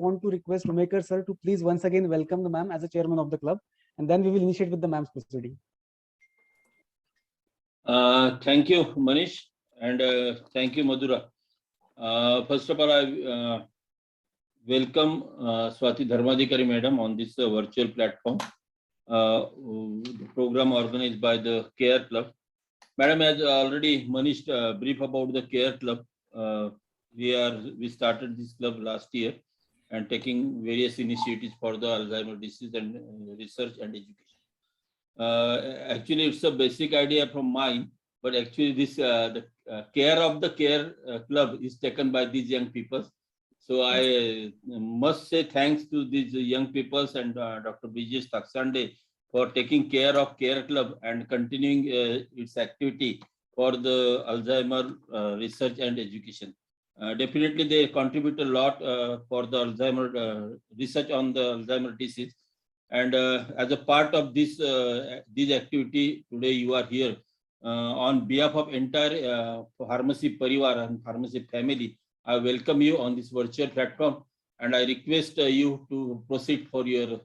want to request Umaker sir to please once again welcome the ma'am as a chairman of the club, and then we will initiate with the ma'am's proceeding. Thank you, Manish, and thank you, Madhura. First of all, I welcome Swati Dharmadhikari madam on this virtual platform. The program organized by the Care Club. Madam has already Manish brief about the Care Club. We started this club last year and taking various initiatives for the Alzheimer disease and research and education. Actually, it's a basic idea from mine, but actually this the care of the Care Club is taken by these young people. So I must say thanks to these young people and Dr. Brijesh Taksande for taking care of Care Club and continuing its activity for the Alzheimer research and education. Definitely they contribute a lot for the Alzheimer research on the Alzheimer disease. And as a part of this activity, today you are here on behalf of entire pharmacy Parivar and pharmacy family. I welcome you on this virtual platform, and I request you to proceed for your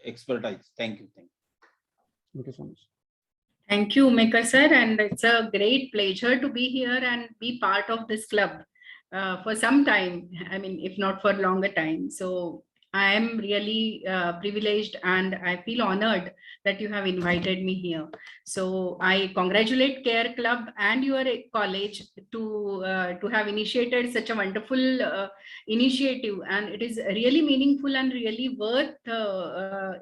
expertise. Thank you. Thank you so much. Thank you, Umaker sir, and it's a great pleasure to be here and be part of this club for some time. I mean, if not for longer time. So I am really privileged and I feel honored that you have invited me here. So I congratulate Care Club and your college to have initiated such a wonderful initiative, and it is really meaningful and really worth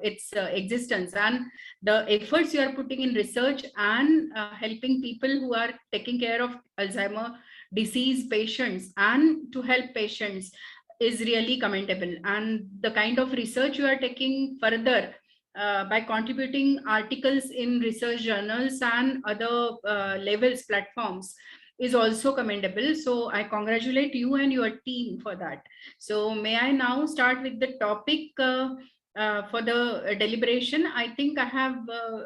its existence, and the efforts you are putting in research and helping people who are taking care of Alzheimer disease patients and to help patients is really commendable. And the kind of research you are taking further by contributing articles in research journals and other levels platforms is also commendable. So I congratulate you and your team for that. So may I now start with the topic for the deliberation. I think I have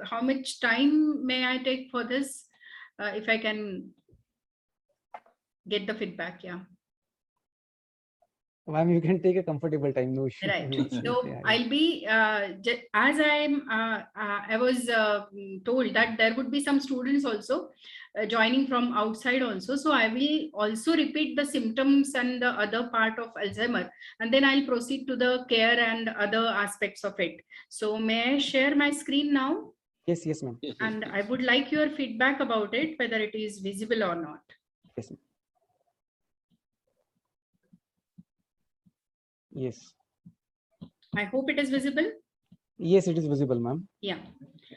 how much time may I take for this, if I can get the feedback? Yeah. Ma'am, you can take a comfortable time, no issue. Right. So I'll be as I was told that there would be some students also joining from outside also. So I will also repeat the symptoms and the other part of Alzheimer, and then I'll proceed to the care and other aspects of it. So may I share my screen now? Yes, yes, ma'am. And I would like your feedback about it, whether it is visible or not. Yes, ma'am. Yes. I hope it is visible. Yes, it is visible, ma'am. Yeah.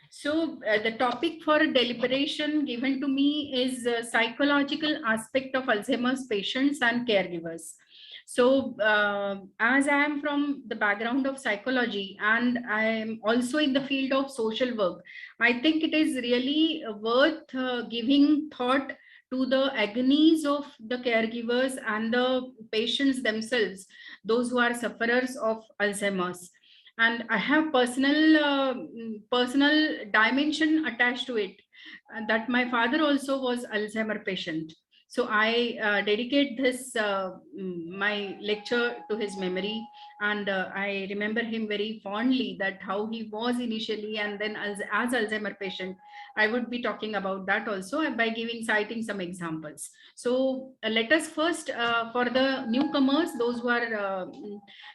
So the topic for deliberation given to me is psychological aspect of Alzheimer's patients and caregivers. So as I am from the background of psychology and I am also in the field of social work, I think it is really worth giving thought to the agonies of the caregivers and the patients themselves, those who are sufferers of Alzheimer's. And I have personal dimension attached to it, that my father also was Alzheimer patient. So I dedicate this my lecture to his memory, and I remember him very fondly, that how he was initially, and then as Alzheimer patient. I would be talking about that also by citing some examples. So let us first for the newcomers, those who are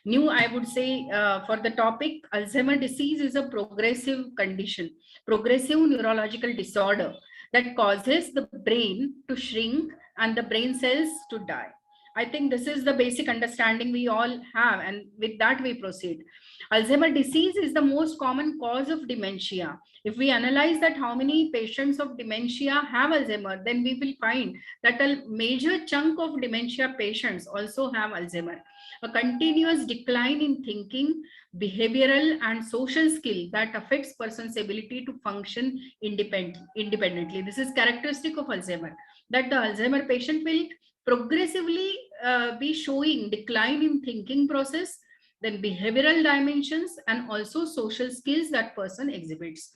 new, I would say for the topic, Alzheimer disease is a progressive condition, progressive neurological disorder that causes the brain to shrink and the brain cells to die. I think this is the basic understanding we all have, and with that we proceed. Alzheimer disease is the most common cause of dementia. If we analyze that how many patients of dementia have Alzheimer, then we will find that a major chunk of dementia patients also have Alzheimer. A continuous decline in thinking, behavioral and social skill that affects person's ability to function independently. This is characteristic of Alzheimer, that the Alzheimer patient will progressively be showing decline in thinking process, then behavioral dimensions, and also social skills that person exhibits.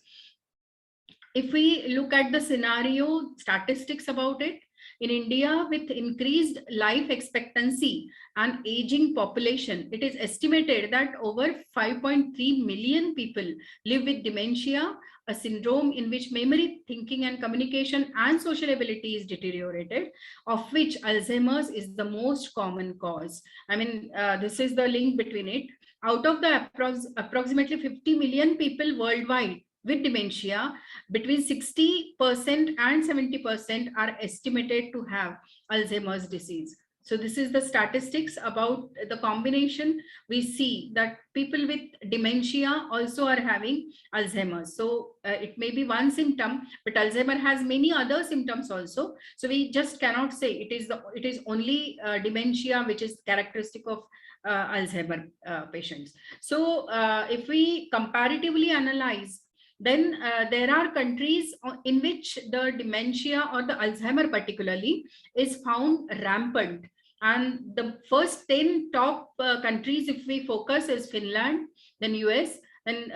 If we look at the scenario statistics about it, In India, with increased life expectancy and aging population, it is estimated that over 5.3 million people live with dementia, a syndrome in which memory, thinking and communication and social ability is deteriorated, of which Alzheimer's is the most common cause. I mean, this is the link between it. Out of the approximately 50 million people worldwide with dementia, between 60% and 70% are estimated to have Alzheimer's disease. So this is the statistics about the combination. We see that people with dementia also are having Alzheimer's. So it may be one symptom, but Alzheimer has many other symptoms also. So we just cannot say it is only dementia which is characteristic of Alzheimer patients. So if we comparatively analyze, then there are countries in which the dementia or the Alzheimer particularly is found rampant. And the first 10 top countries, if we focus, is Finland, then US, then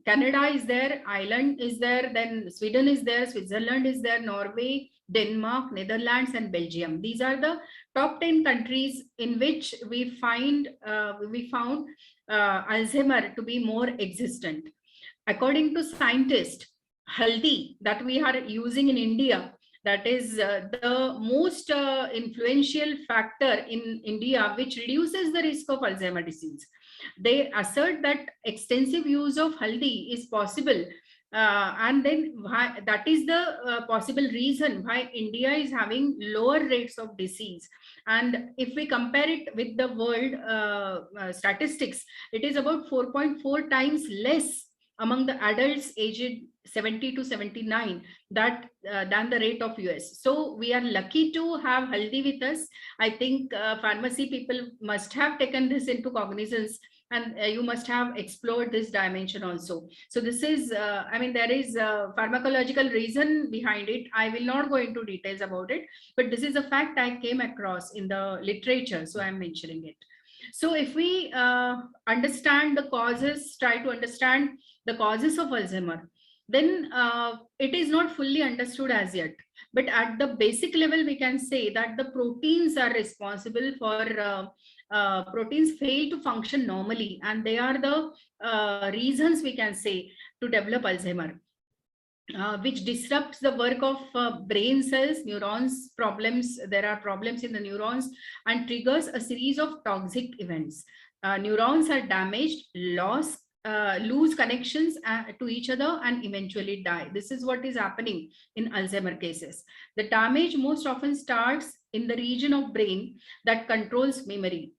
Canada is there, Ireland is there, then Sweden is there, Switzerland is there, Norway, Denmark, Netherlands, and Belgium. These are the top 10 countries in which we found Alzheimer to be more existent. According to scientists, haldi that we are using in India, that is the most influential factor in India, which reduces the risk of Alzheimer's disease. They assert that extensive use of haldi is possible. And then that is the possible reason why India is having lower rates of disease. And if we compare it with the world statistics, it is about 4.4 times less among the adults aged 70 to 79 than the rate of US. So we are lucky to have haldi with us. I think pharmacy people must have taken this into cognizance, and you must have explored this dimension also. So this is, I mean, there is a pharmacological reason behind it. I will not go into details about it, but this is a fact I came across in the literature, so I'm mentioning it. So if we understand the causes, try to understand the causes of Alzheimer, then it is not fully understood as yet. But at the basic level, we can say that the proteins are responsible for proteins fail to function normally, and they are the reasons, we can say, to develop Alzheimer. Which disrupts the work of brain cells, neurons problems. There are problems in the neurons and triggers a series of toxic events. Neurons are damaged, lose connections to each other, and eventually die. This is what is happening in Alzheimer cases. The damage most often starts in the region of brain that controls memory.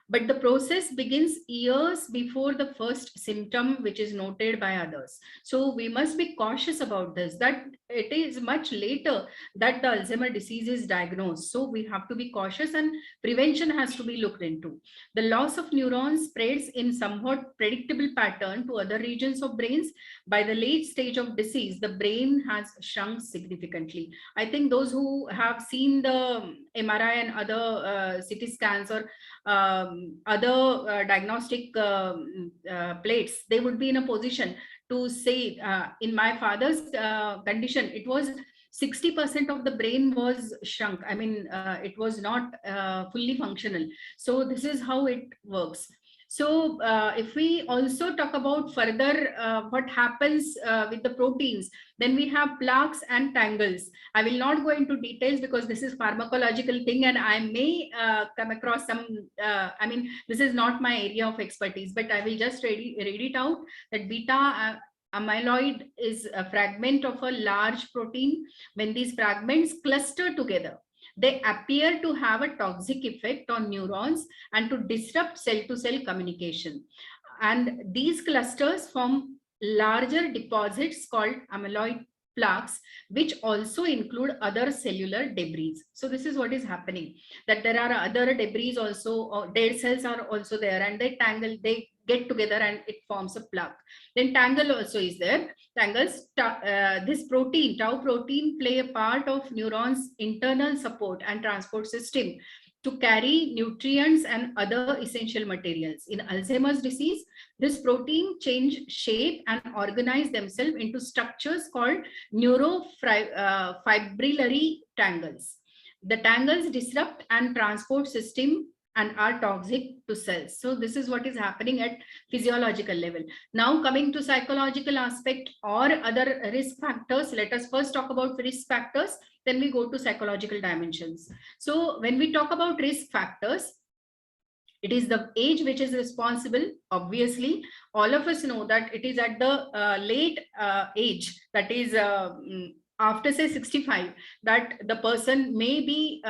But the process begins years before the first symptom, which is noted by others. So we must be cautious about this, that it is much later that the Alzheimer disease is diagnosed. So we have to be cautious, and prevention has to be looked into. The loss of neurons spreads in somewhat predictable pattern to other regions of brains. By the late stage of disease, the brain has shrunk significantly. I think those who have seen the MRI and other CT scans or other diagnostic plates, they would be in a position to say, in my father's condition, it was 60% of the brain was shrunk. I mean, it was not fully functional. So this is how it works. So if we also talk about further what happens with the proteins, then we have plaques and tangles. I will not go into details because this is pharmacological thing, and I may come across some, I mean, this is not my area of expertise, but I will just read it out, that beta amyloid is a fragment of a large protein. When these fragments cluster together, they appear to have a toxic effect on neurons and to disrupt cell-to-cell communication. And these clusters form larger deposits called amyloid plaques, which also include other cellular debris. So this is what is happening, that there are other debris also, or dead cells are also there, and they tangle, they get together and it forms a plaque. Then tangle also is there. Tangles, this protein, tau protein, play a part of neurons' internal support and transport system to carry nutrients and other essential materials. In Alzheimer's disease, this protein change shape and organize themselves into structures called neurofibrillary tangles. The tangles disrupt and transport system and are toxic to cells. So this is what is happening at physiological level. Now coming to psychological aspect or other risk factors, let us first talk about risk factors, then we go to psychological dimensions. So when we talk about risk factors, it is the age which is responsible. Obviously, all of us know that it is at the late age, that is after say 65, that the person may be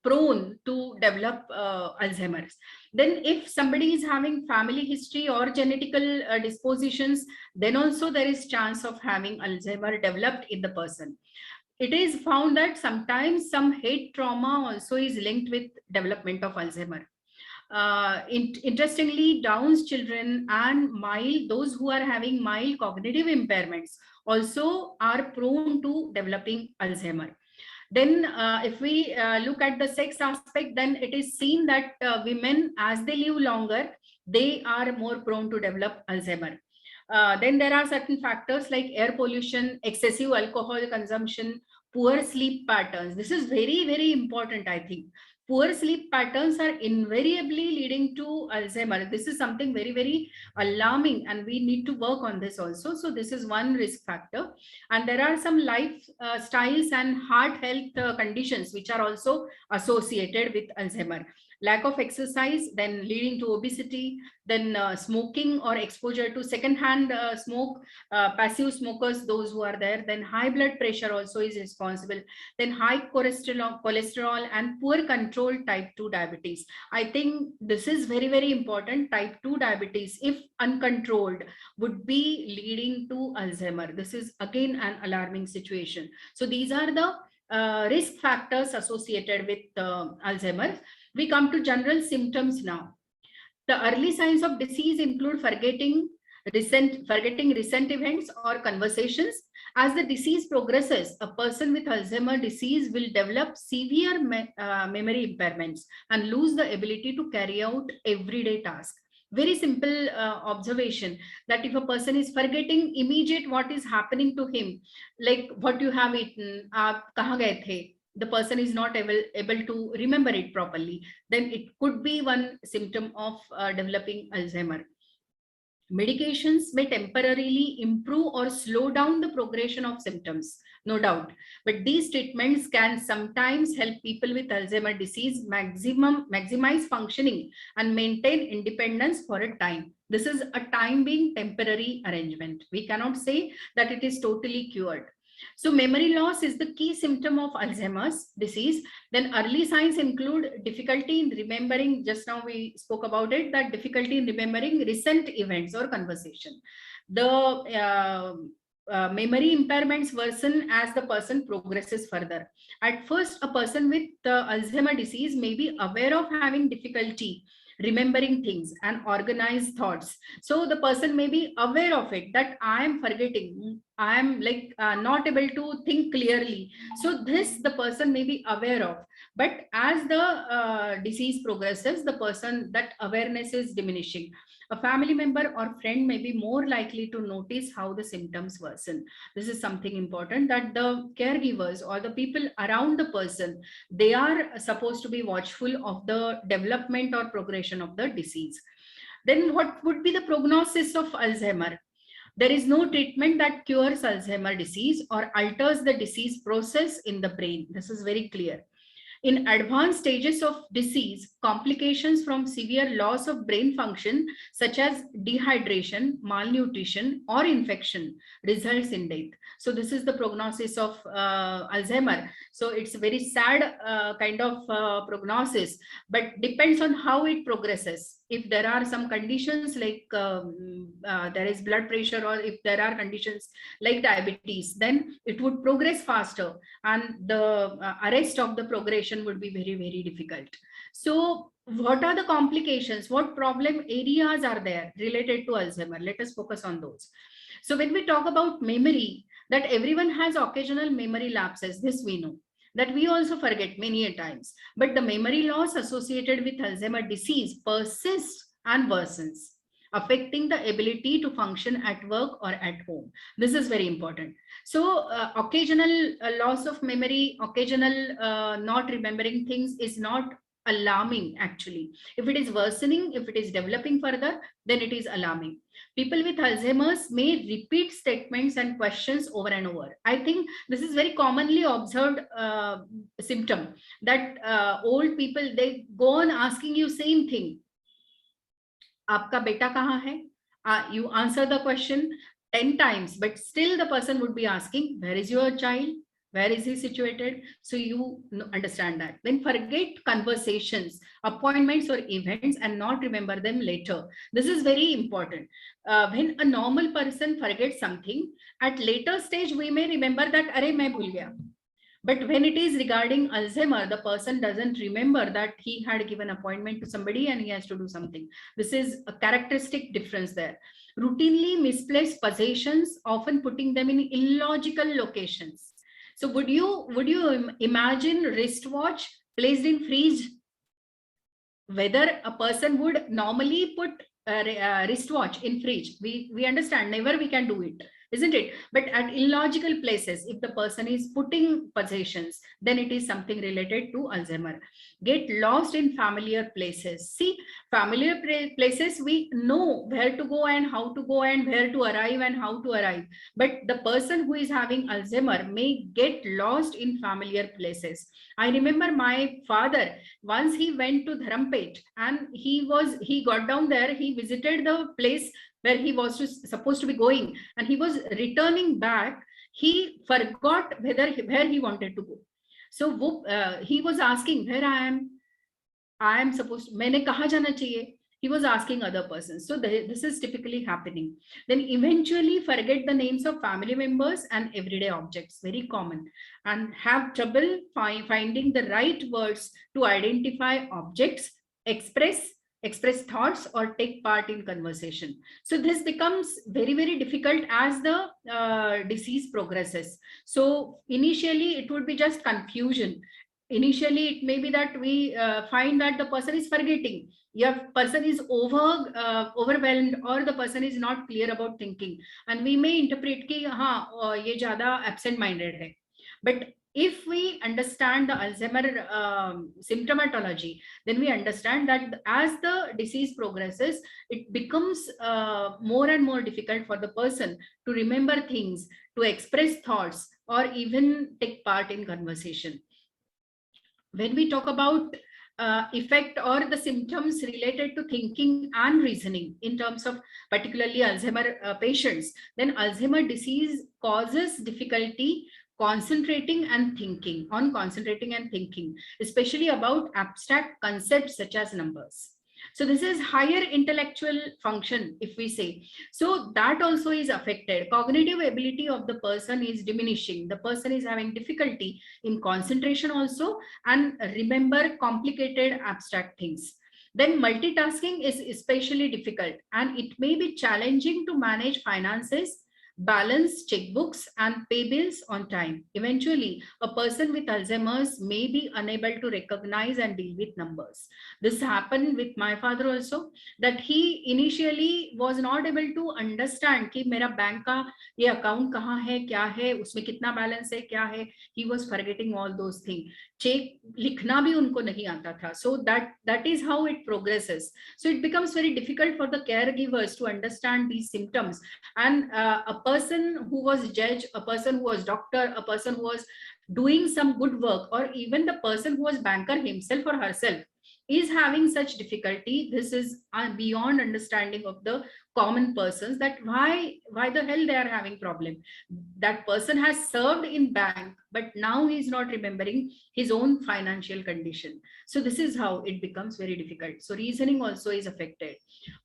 prone to develop Alzheimer's. Then if somebody is having family history or genetical dispositions, then also there is chance of having Alzheimer developed in the person. It is found that sometimes some head trauma also is linked with development of Alzheimer. Interestingly, Down's children and those who are having mild cognitive impairments also are prone to developing Alzheimer. Then if we look at the sex aspect, then it is seen that women, as they live longer, they are more prone to develop Alzheimer. Then there are certain factors like air pollution, excessive alcohol consumption, poor sleep patterns. This is very, very important, I think. Poor sleep patterns are invariably leading to Alzheimer. This is something very, very alarming, and we need to work on this also. So this is one risk factor. And there are some lifestyles and heart health conditions which are also associated with Alzheimer. Lack of exercise, then leading to obesity, then smoking or exposure to secondhand smoke, passive smokers, those who are there, then high blood pressure also is responsible, then high cholesterol and poor control type 2 diabetes. I think this is very, very important. Type 2 diabetes, if uncontrolled, would be leading to Alzheimer. This is again an alarming situation. So these are the risk factors associated with Alzheimer. We come to general symptoms now. The early signs of disease include forgetting recent events or conversations. As the disease progresses, a person with Alzheimer disease will develop severe memory impairments and lose the ability to carry out everyday tasks. Very simple observation, that if a person is forgetting immediate what is happening to him, like what you have eaten, aap kahan gaye the, the person is not able to remember it properly, then it could be one symptom of developing Alzheimer. Medications may temporarily improve or slow down the progression of symptoms, no doubt, but these treatments can sometimes help people with Alzheimer disease maximize functioning and maintain independence for a time. This is a time being temporary arrangement. We cannot say that it is totally cured. So memory loss is the key symptom of Alzheimer's disease. Then early signs include difficulty in remembering, just now we spoke about it, that difficulty in remembering recent events or conversation. The memory impairments worsen as the person progresses further. At first, a person with Alzheimer disease may be aware of having difficulty remembering things and organize thoughts. So the person may be aware of it, that I am forgetting, I am like not able to think clearly. So this the person may be aware of, but as the disease progresses, the person, that awareness is diminishing. A family member or friend may be more likely to notice how the symptoms worsen. This is something important, that the caregivers or the people around the person, they are supposed to be watchful of the development or progression of the disease. Then what would be the prognosis of Alzheimer? There is no treatment that cures Alzheimer disease or alters the disease process in the brain. This is very clear. In advanced stages of disease, complications from severe loss of brain function, such as dehydration, malnutrition, or infection, results in death. So this is the prognosis of Alzheimer. So it's a very sad kind of prognosis, but depends on how it progresses. If there are some conditions like there is blood pressure, or if there are conditions like diabetes, then it would progress faster, and the arrest of the progression would be very, very difficult. So what are the complications? What problem areas are there related to Alzheimer? Let us focus on those. So when we talk about memory, that everyone has occasional memory lapses, this we know, that we also forget many a times, but the memory loss associated with Alzheimer disease persists and worsens. affecting the ability to function at work or at home. This is very important. So occasional loss of memory, occasional not remembering things is not alarming actually. If it is worsening, if it is developing further, then it is alarming. People with Alzheimer's may repeat statements and questions over and over. I think this is very commonly observed symptom that old people, they go on asking you same thing. Aapka beta kahan hai? You answer the question 10 times, but still the person would be asking, where is your child? Where is he situated? So you understand that. Then forget conversations, appointments or events and not remember them later. This is very important. When a normal person forgets something, at later stage, we may remember that, Arey, main bhul gaya. But when it is regarding Alzheimer, the person doesn't remember that he had given appointment to somebody and he has to do something. This is a characteristic difference there. Routinely misplaced possessions, often putting them in illogical locations. So would you imagine wristwatch placed in fridge? Whether a person would normally put a wristwatch in fridge, we understand, never we can do it, isn't it? But at illogical places, if the person is putting possessions, then it is something related to Alzheimer. Get lost in familiar places. See, familiar places, we know where to go and how to go and where to arrive and how to arrive. But the person who is having Alzheimer may get lost in familiar places. I remember my father, once he went to Dharampet and he got down there, he visited the place where he was supposed to be going, and he was returning back. He forgot where he wanted to go. So he was asking, where I am supposed to, maine kahan jana chahiye? He was asking other persons. So this is typically happening. Then eventually forget the names of family members and everyday objects, very common, and have trouble finding the right words to identify objects, express thoughts or take part in conversation. So this becomes very, very difficult as the disease progresses. So initially it would be just confusion. Initially it may be that we find that the person is forgetting, person is overwhelmed, or the person is not clear about thinking, and we may interpret ki ye jyada absent minded hai. But if we understand the Alzheimer symptomatology, then we understand that as the disease progresses, it becomes more and more difficult for the person to remember things, to express thoughts, or even take part in conversation. When we talk about effect or the symptoms related to thinking and reasoning in terms of particularly Alzheimer patients, then Alzheimer disease causes difficulty concentrating and thinking, especially about abstract concepts such as numbers. So this is higher intellectual function, if we say. So that also is affected. Cognitive ability of the person is diminishing. The person is having difficulty in concentration also and remember complicated abstract things. Then multitasking is especially difficult, and it may be challenging to manage finances, balance checkbooks and pay bills on time. Eventually, a person with Alzheimer's may be unable to recognize and deal with numbers. This happened with my father also, that he initially was not able to understand कि मेरा bank का ये account कहाँ है, क्या है, उसमें कितना balance है, क्या है. He was forgetting all those things. Check लिखना भी उनको नहीं आता था. So that is how it progresses. So it becomes very difficult for the caregivers to understand these symptoms. And a person who was judge, a person who was doctor, a person who was doing some good work, or even the person who was banker himself or herself is having such difficulty. This is beyond understanding of the common persons, that why the hell they are having problem. That person has served in bank, but now he is not remembering his own financial condition. So this is how it becomes very difficult. So reasoning also is affected.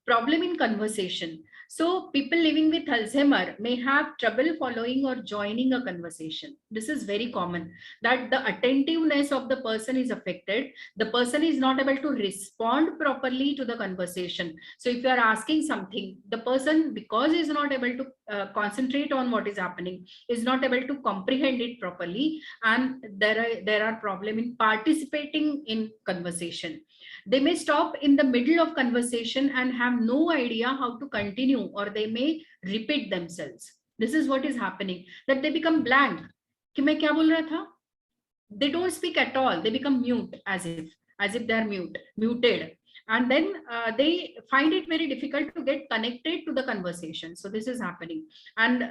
Problem in conversation. So people living with Alzheimer may have trouble following or joining a conversation. This is very common, that the attentiveness of the person is affected. The person is not able to respond properly to the conversation. So if you are asking something, the person, because he is not able to concentrate on what is happening, is not able to comprehend it properly, and there are problem in participating in conversation. They may stop in the middle of conversation and have no idea how to continue, or they may repeat themselves. This is what is happening, that they become blank. कि मैं क्या बोल रहा था? They don't speak at all. They become mute, as if they are muted. And then they find it very difficult to get connected to the conversation. So this is happening. And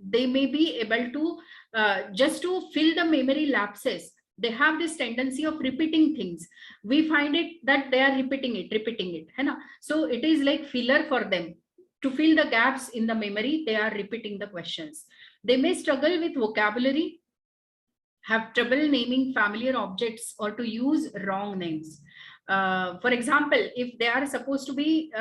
they may be able to, just to fill the memory lapses, they have this tendency of repeating things. We find it that they are repeating it. So it is like filler for them. To fill the gaps in the memory, they are repeating the questions. They may struggle with vocabulary, have trouble naming familiar objects, or to use wrong names. For example, if they are supposed to be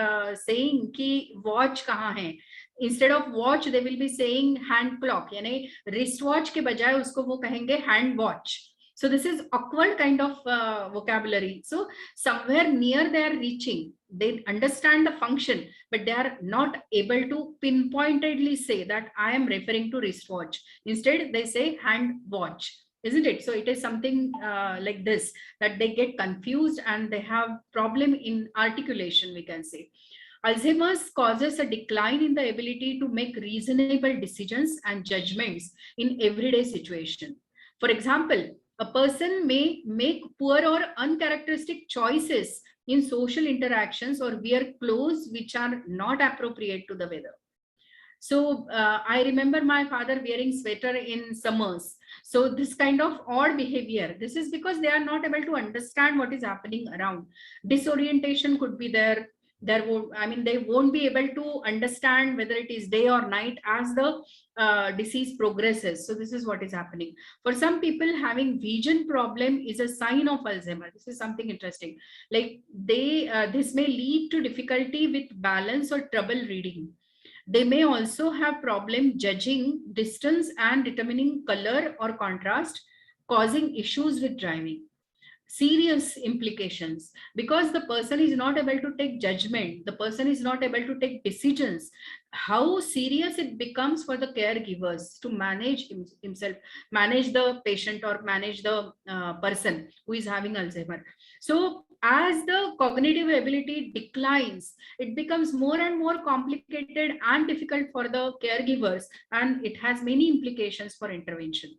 saying ki watch kahan hai, instead of watch they will be saying hand clock, yani wristwatch ke bajaye usko wo kahenge hand watch. So this is awkward kind of vocabulary. So somewhere near they are reaching, they understand the function, but they are not able to pinpointedly say that I am referring to wristwatch. Instead they say hand watch. Isn't it? So it is something like this, that they get confused and they have problem in articulation, we can say. Alzheimer's causes a decline in the ability to make reasonable decisions and judgments in everyday situation. For example, a person may make poor or uncharacteristic choices in social interactions, or wear clothes which are not appropriate to the weather. So I remember my father wearing sweater in summers. So this kind of odd behavior, this is because they are not able to understand what is happening around. Disorientation could be there. They won't be able to understand whether it is day or night as the disease progresses. So this is what is happening. For some people, having vision problem is a sign of Alzheimer. This is something interesting. Like this may lead to difficulty with balance or trouble reading. They may also have problem judging distance and determining color or contrast, causing issues with driving. Serious implications, because the person is not able to take judgment, the person is not able to take decisions. How serious it becomes for the caregivers to manage himself, manage the patient, or manage the person who is having Alzheimer. So as the cognitive ability declines, it becomes more and more complicated and difficult for the caregivers, and it has many implications for intervention.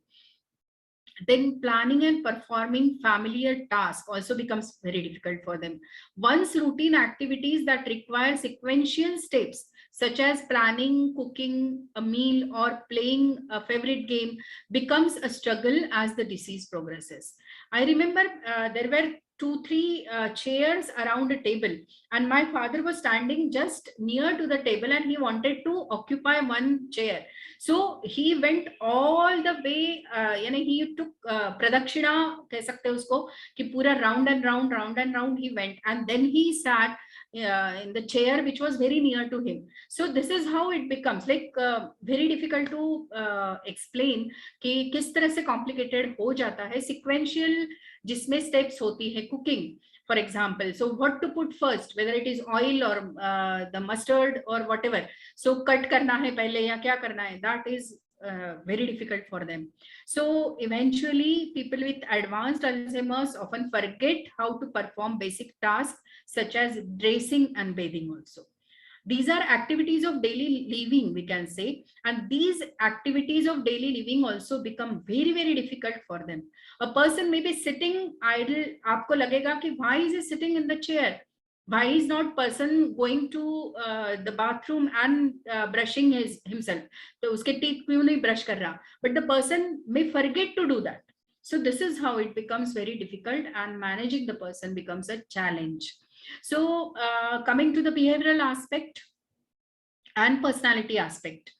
Then planning and performing familiar tasks also becomes very difficult for them. Once routine activities that require sequential steps, such as planning, cooking a meal, or playing a favorite game, becomes a struggle as the disease progresses. I remember there were 2-3 chairs around a table, and my father was standing just near to the table and he wanted to occupy one chair. So he went all the way, he took pradakshina, keh sakte usko, ki pura round and round he went, and then he sat in the chair which was very near to him. So this is how it becomes like very difficult to explain कि किस तरह से complicated हो जाता है. Sequential जिसमें steps होती है, cooking for example. So what to put first, whether it is oil or the mustard or whatever. So cut करना है पहले या क्या करना है, that is very difficult for them. So eventually people with advanced Alzheimer's often forget how to perform basic tasks such as dressing and bathing also. These are activities of daily living, we can say, and these activities of daily living also become very, very difficult for them. A person may be sitting idle, aapko lagega ki why is he sitting in the chair? Why is not person going to the bathroom and brushing himself? So uske teeth kyun nahi brush kar raha? But the person may forget to do that. So this is how it becomes very difficult, and managing the person becomes a challenge. So coming to the behavioral aspect and personality aspect,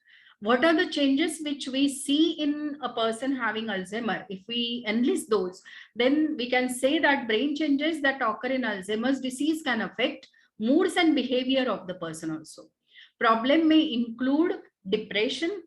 what are the changes which we see in a person having Alzheimer? If we enlist those, then we can say that brain changes that occur in Alzheimer's disease can affect moods and behavior of the person also. Problem may include depression,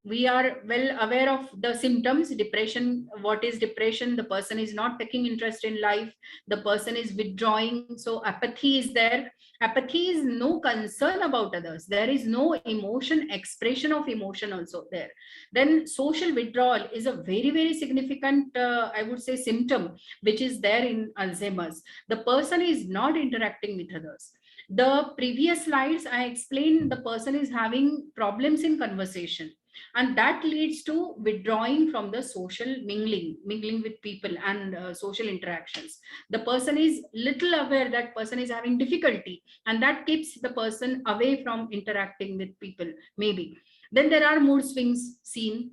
We are well aware of the symptoms. Depression, what is depression? The person is not taking interest in life, the person is withdrawing, so apathy is there. Apathy is no concern about others, there is no emotion, expression of emotion also there. Then social withdrawal is a very, very significant, I would say, symptom which is there in Alzheimer's. The person is not interacting with others. The previous slides I explained, the person is having problems in conversation, and that leads to withdrawing from the social mingling with people and social interactions. The person is little aware that person is having difficulty, and that keeps the person away from interacting with people, maybe. Then there are mood swings seen.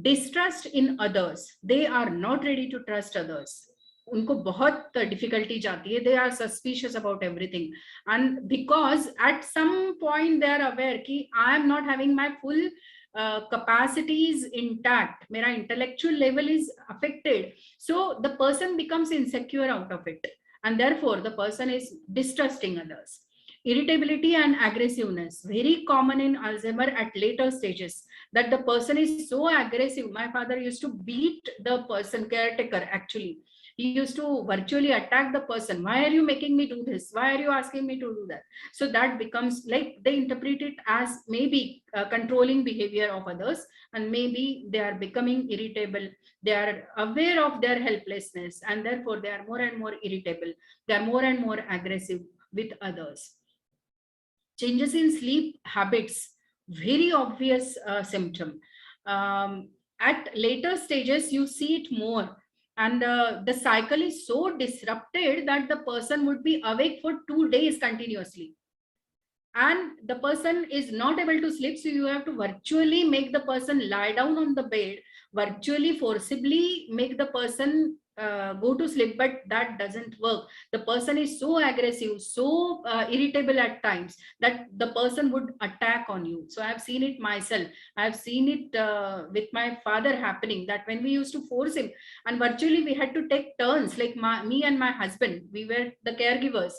Distrust in others, they are not ready to trust others. उनको बहुत difficulty जाती है, they are suspicious about everything, and because at some point they are aware कि I am not having my full capacities intact, mera intellectual level is affected, so the person becomes insecure out of it, and therefore the person is distrusting others. Irritability and aggressiveness, very common in Alzheimer at later stages, that the person is so aggressive. My father used to beat the person, caretaker actually. He used to virtually attack the person. Why are you making me do this? Why are you asking me to do that? So that becomes like, they interpret it as maybe controlling behavior of others, and maybe they are becoming irritable. They are aware of their helplessness, and therefore they are more and more irritable. They are more and more aggressive with others. Changes in sleep habits, very obvious symptom. At later stages, you see it more. And the cycle is so disrupted that the person would be awake for 2 days continuously. And the person is not able to sleep. So you have to virtually make the person lie down on the bed, virtually forcibly make the person go to sleep, but that doesn't work. The person is so aggressive, so irritable at times that the person would attack on you. So I've seen it myself. I've seen it with my father happening, that when we used to force him, and virtually we had to take turns, like me and my husband, we were the caregivers,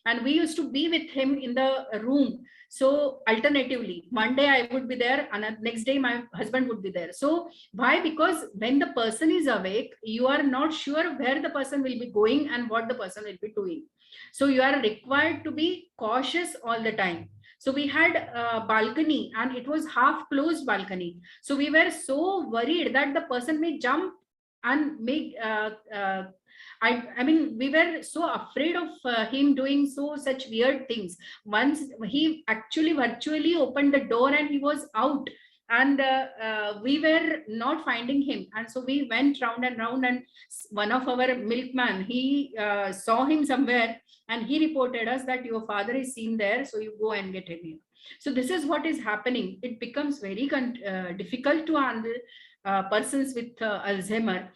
and we used to be with him in the room. So alternatively, one day I would be there, and next day my husband would be there. So why? Because when the person is awake, you are not sure where the person will be going and what the person will be doing. So you are required to be cautious all the time. So we had a balcony, and it was half closed balcony. So we were so worried that the person may jump and make I mean, we were so afraid of him doing such weird things. Once he actually virtually opened the door and he was out, and we were not finding him. And so we went round and round, and one of our milkman, he saw him somewhere, and he reported us that your father is seen there, so you go and get him here. So this is what is happening. It becomes very difficult to handle persons with Alzheimer,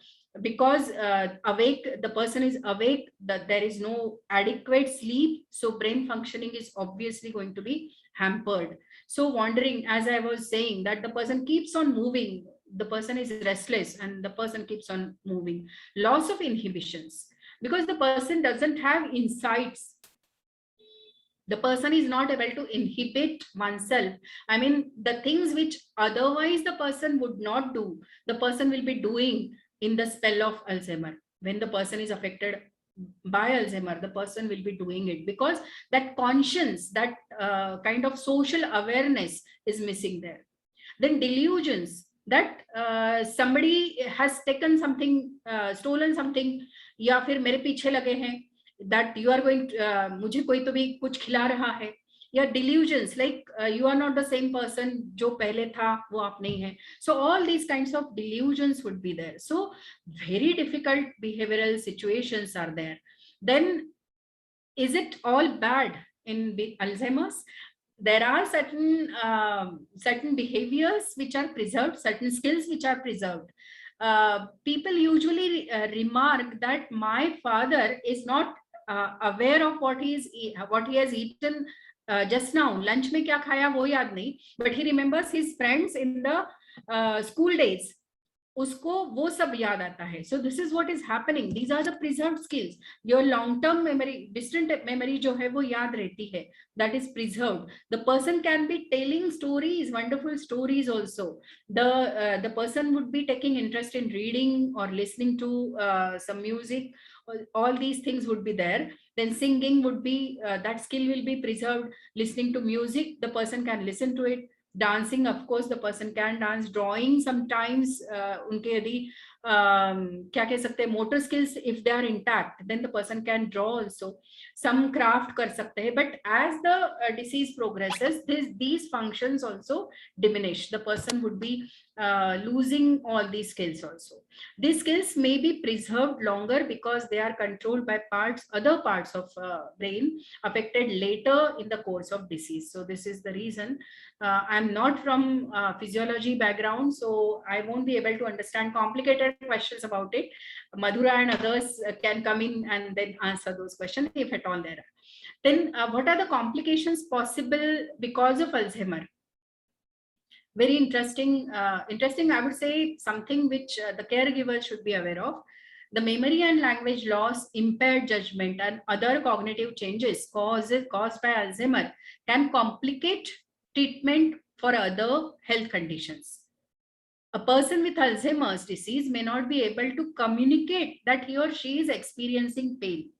because the person is awake, that there is no adequate sleep, so brain functioning is obviously going to be hampered. So wandering, as I was saying, that the person keeps on moving, the person is restless, and the person keeps on moving. Loss of inhibitions, because the person doesn't have insights. The person is not able to inhibit oneself. I mean, the things which otherwise the person would not do, the person will be doing in the spell of Alzheimer. When the person is affected by Alzheimer, the person will be doing it, because that conscience, that kind of social awareness is missing there. Then delusions, that somebody has taken something, stolen something, या फिर मेरे पीछे लगे हैं, that you are going to, मुझे कोई तो भी कुछ खिला रहा है. या delusions, like you are not the same person जो पहले था वो आप नहीं है. So all these kinds of delusions would be there. So very difficult behavioral situations are there. Then is it all bad in Alzheimer's? There are certain behaviors which are preserved, certain skills which are preserved. People usually remark that my father is not aware of what he has eaten just now. Lunch में क्या खाया वो याद नहीं, but he remembers his friends in the school days. उसको वो सब याद आता है. So this is what is happening. These are the preserved skills. Your long term memory, distant memory जो है वो याद रहती है. That is preserved. The person can be telling stories, wonderful stories also. The person would be taking interest in reading or listening to some music. All these things would be there. Then singing would be, that skill will be preserved. Listening to music, the person can listen to it. Dancing, of course, the person can dance. Drawing, sometimes उनके यदि क्या कह सकते हैं, motor skills, if they are intact, then the person can draw also. Some craft कर सकते हैं. But as the disease progresses, these functions also diminish. The person would be losing all these skills also. These skills may be preserved longer because they are controlled by other parts of brain affected later in the course of disease. So this is the reason. I'm not from physiology background, so I won't be able to understand complicated questions about it. Madhura and others can come in and then answer those questions if at all there are. Then what are the complications possible because of Alzheimer? Very interesting, I would say something which the caregivers should be aware of. The memory and language loss, impaired judgment, and other cognitive changes caused by Alzheimer can complicate treatment for other health conditions. A person with Alzheimer's disease may not be able to communicate that he or she is experiencing pain.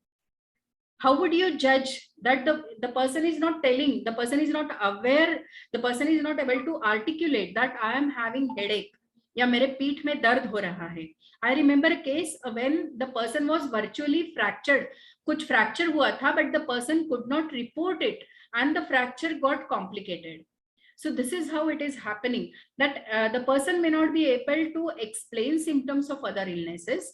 How would you judge that the person is not telling, the person is not aware, the person is not able to articulate that I am having headache या मेरे पीठ में दर्द हो रहा है. I remember a case when the person was virtually fractured. कुछ fracture हुआ था, but the person could not report it and the fracture got complicated. So this is how it is happening, that the person may not be able to explain symptoms of other illnesses.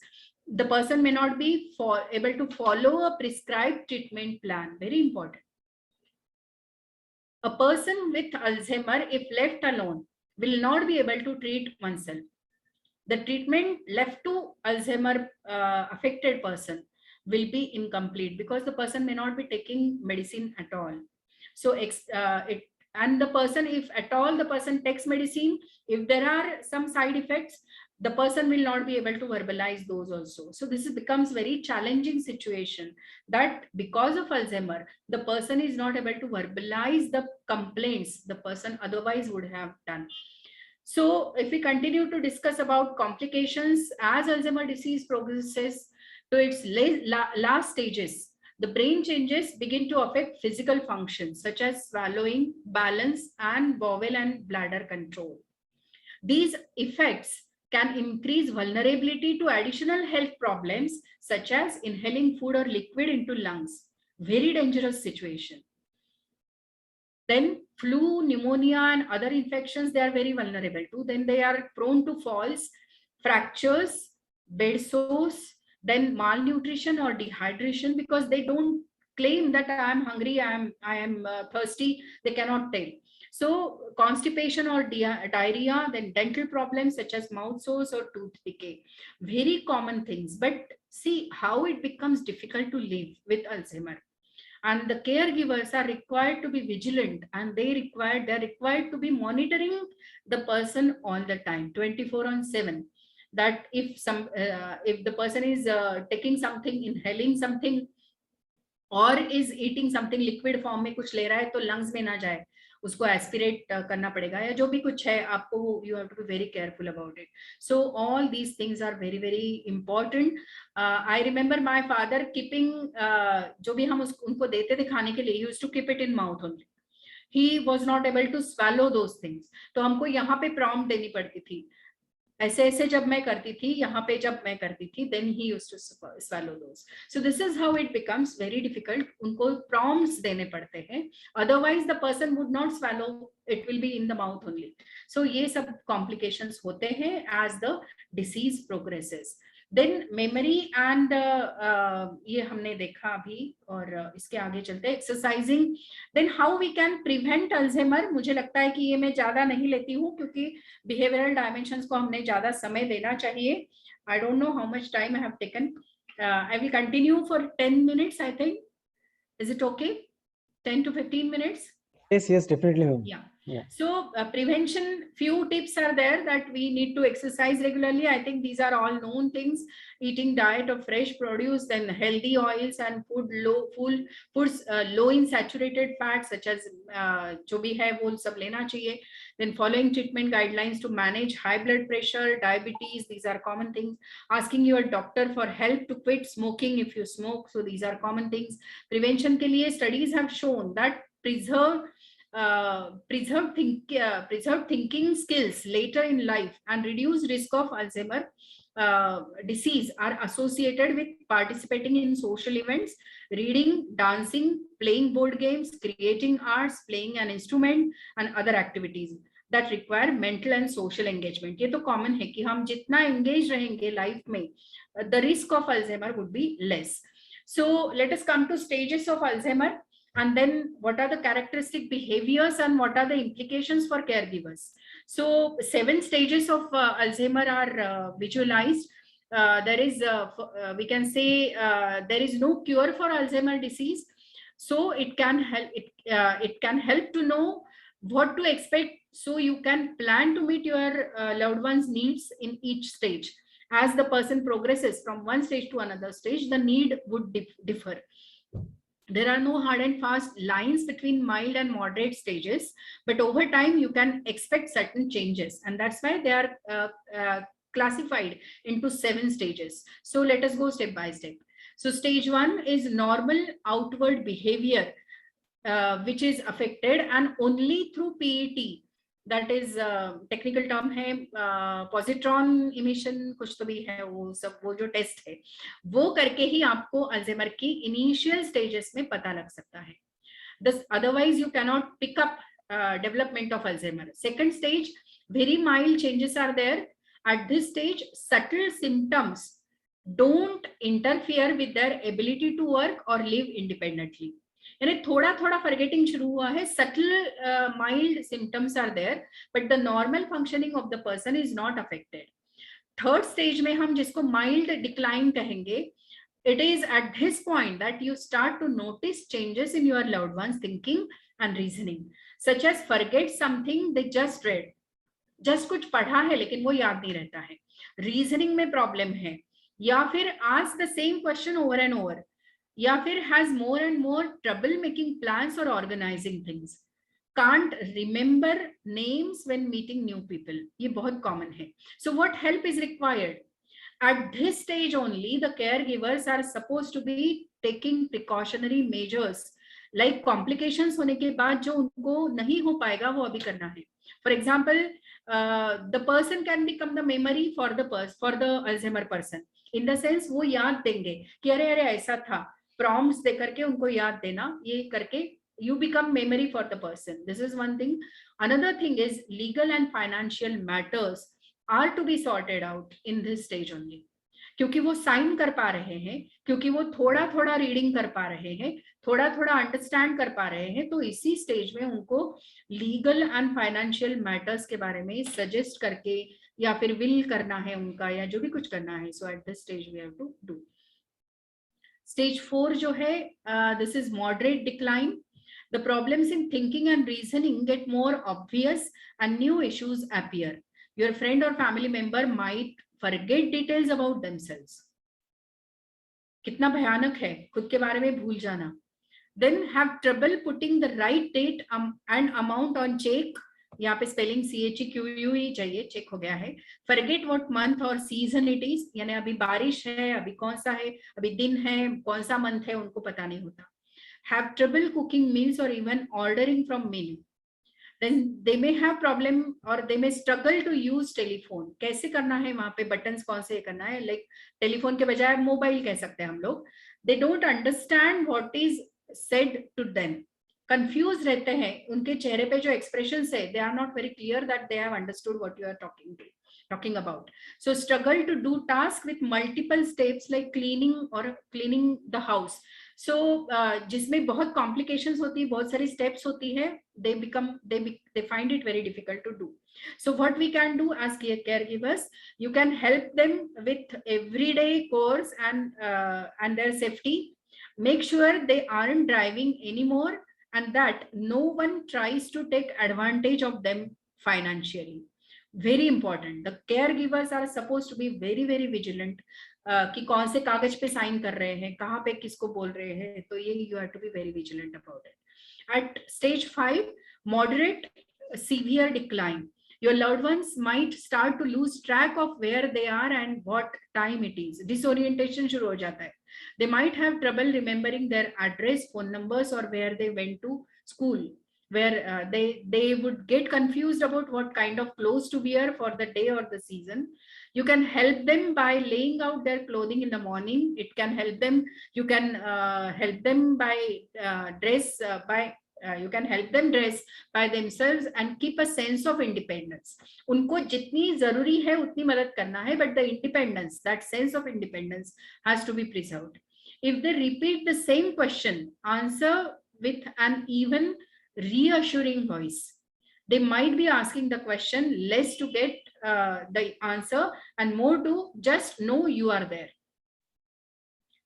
The person may not be able to follow a prescribed treatment plan. Very important. A person with Alzheimer, if left alone, will not be able to treat oneself. The treatment left to Alzheimer affected person will be incomplete because the person may not be taking medicine at all. So and the person, if at all the person takes medicine, if there are some side effects, the person will not be able to verbalize those also. So this becomes very challenging situation, that because of Alzheimer, the person is not able to verbalize the complaints the person otherwise would have done. So if we continue to discuss about complications, as Alzheimer disease progresses to its last stages, the brain changes begin to affect physical functions such as swallowing, balance, and bowel and bladder control. These effects can increase vulnerability to additional health problems such as inhaling food or liquid into lungs. Very dangerous situation. Then flu, pneumonia, and other infections, they are very vulnerable to. Then they are prone to falls, fractures, bed sores, then malnutrition or dehydration, because they don't claim that I am hungry, I am thirsty, they cannot tell. So constipation or diarrhea, then dental problems such as mouth sores or tooth decay, very common things. But see how it becomes difficult to live with Alzheimer. And the caregivers are required to be vigilant, and they're required to be monitoring the person all the time, 24/7. That if the person is taking something, inhaling something, और is eating something liquid form में कुछ ले रहा है तो lungs में ना जाए, उसको एस्पिरेट करना पड़ेगा, या जो भी कुछ है आपको, you have to be very careful about it. So all these things are very very important. I remember my father keeping जो भी हम उनको देते थे खाने के लिए, he used to keep it in mouth only. He was not able to swallow those things. तो हमको यहाँ पे prompt देनी पड़ती थी, ऐसे ऐसे जब मैं करती थी, यहाँ पे जब मैं करती थी, then he used to swallow those. So this is how it becomes very difficult. उनको prompts देने पड़ते हैं, otherwise the person would not swallow, it will be in the mouth only. So ये सब complications होते हैं as the disease progresses. Then memory and ये हमने देखा अभी, और इसके आगे चलते हैं exercising. Then how we can prevent Alzheimer. मुझे लगता है कि ये मैं ज्यादा नहीं लेती हूँ क्योंकि behavioral dimensions को हमने ज्यादा समय देना चाहिए. I don't know how much time I have taken. I will continue for 10 minutes, I think. Is it okay? 10 to 15 minutes? Yes, definitely. Yeah. Yeah. So prevention, few tips are there that we need to exercise regularly. I think these are all known things. Eating diet of fresh produce, then healthy oils and foods low in saturated fats such as जो भी है वो सब लेना चाहिए. Then following treatment guidelines to manage high blood pressure, diabetes, these are common things. Asking your doctor for help to quit smoking if you smoke. So these are common things. Prevention के लिए studies have shown that preserve thinking skills later in life and reduce risk of Alzheimer disease are associated with participating in social events, reading, dancing, playing board games, creating arts, playing an instrument and other activities that require mental and social engagement. ये तो common है कि हम जितना engage रहेंगे life में, the risk of Alzheimer would be less. So let us come to stages of Alzheimer. And then what are the characteristic behaviors and what are the implications for caregivers? So 7 stages of Alzheimer are visualized. There is, we can say, there is no cure for Alzheimer disease. So it can help to know what to expect. So you can plan to meet your loved one's needs in each stage. As the person progresses from one stage to another stage, the need would differ. There are no hard and fast lines between mild and moderate stages, but over time you can expect certain changes, and that's why they are classified into 7 stages. So let us go step by step. So stage 1 is normal outward behavior, which is affected and only through PET. That is technical term है, positron emission कुछ तो भी है, वो सब वो जो test है वो करके ही आपको अल्जाइमर की इनिशियल स्टेजेस में पता लग सकता है. This otherwise you cannot pick up development of Alzheimer. Second stage, very mild changes are there. At this stage, subtle symptoms don't interfere with their ability to work or live independently. यानी थोड़ा थोड़ा forgetting शुरू हुआ है, subtle mild symptoms are there, but the normal functioning of the person is not affected. Third stage में हम जिसको mild decline कहेंगे, it is at this point that you start to notice changes in your loved one's thinking and reasoning, such as forget something they just read. Just कुछ पढ़ा है लेकिन वो याद नहीं रहता है, reasoning में problem है, या फिर ask the same question over and over, या फिर has more and more trouble making plans or organizing things, can't remember names when meeting new people. ये बहुत common है. So what help is required? At this stage only, the caregivers are supposed to be taking precautionary measures, like complications होने के बाद जो उनको नहीं हो पाएगा वो अभी करना है. For example, the person can become the memory for the Alzheimer person. In the sense वो याद देंगे कि अरे अरे ऐसा था, prompts दे करके उनको याद देना, ये करके you become memory for the person. This is one thing. Another thing is legal and financial matters are to be sorted out in this stage only. क्योंकि वो साइन कर पा रहे हैं, क्योंकि वो थोड़ा थोड़ा रीडिंग कर पा रहे हैं, थोड़ा थोड़ा अंडरस्टैंड कर पा रहे हैं, तो इसी स्टेज में उनको लीगल एंड फाइनेंशियल मैटर्स के बारे में सजेस्ट करके या फिर विल करना है उनका या जो भी कुछ करना है. So at this stage we have to do. Stage 4 जो है, this is moderate decline. The problems in thinking and reasoning get more obvious and new issues appear. Your friend or family member might forget details about themselves. कितना भयानक है खुद के बारे में भूल जाना. Then have trouble putting the right date and amount on check. यहाँ पे स्पेलिंग CHEQ ही चाहिए, चेक हो गया है. Forget what month or season it is, यानी अभी बारिश है, अभी कौन सा है, अभी दिन है, कौन सा मंथ है, उनको पता नहीं होता. Have trouble cooking meals or even ordering from menu. Then they may have problem or they may struggle to use telephone. कैसे करना है वहाँ पे, बटन्स कौन से करना है, like टेलीफोन के बजाय मोबाइल कह सकते हैं हम लोग. They don't understand what is said to them. Confuse रहते हैं, उनके चेहरे पे जो एक्सप्रेशंस है, they are not very clear that they have understood what you are talking about. So struggle to do tasks with multiple steps like cleaning the house. So जिसमें बहुत complications होती है, बहुत सारी steps होती है, they find it very difficult to do. So what we can do as caregivers, you can help them with everyday chores and their safety. Make sure they aren't driving anymore and that no one tries to take advantage of them financially. Very important. The caregivers are supposed to be very vigilant कि कौन से कागज पे sign कर रहे हैं, कहाँ पे किसको बोल रहे हैं, तो ये you have to be very vigilant about it. At stage 5, moderate severe decline, your loved ones might start to lose track of where they are and what time it is. Disorientation शुरू हो जाता है. They might have trouble remembering their address, phone numbers, or where they went to school, where they would get confused about what kind of clothes to wear for the day or the season. You can help them by laying out their clothing in the morning. It can help them. You can help them by you can help them dress by themselves and keep a sense of independence. उनको जितनी जरूरी है उतनी मदद करना है, but the independence, that sense of independence has to be preserved. If they repeat the same question, answer with an even reassuring voice. They might be asking the question less to get the answer and more to just know you are there.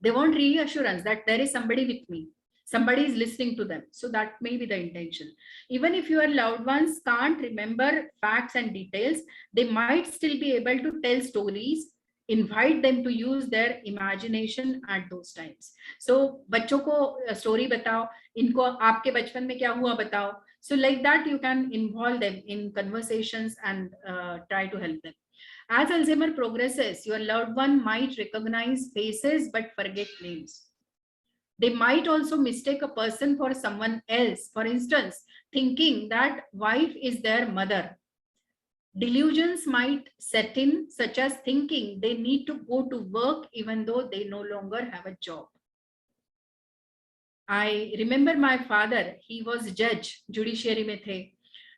They want reassurance that there is somebody with me. Somebody is listening to them. So that may be the intention. Even if your loved ones can't remember facts and details, they might still be able to tell stories. Invite them to use their imagination at those times. So बच्चों को story बताओ, इनको आपके बचपन में क्या हुआ बताओ. So like that you can involve them in conversations and try to help them. As Alzheimer progresses, your loved one might recognize faces but forget names. They might also mistake a person for someone else. For instance, thinking that wife is their mother. Delusions might set in, such as thinking they need to go to work even though they no longer have a job. I remember my father, he was judge, judiciary mein the.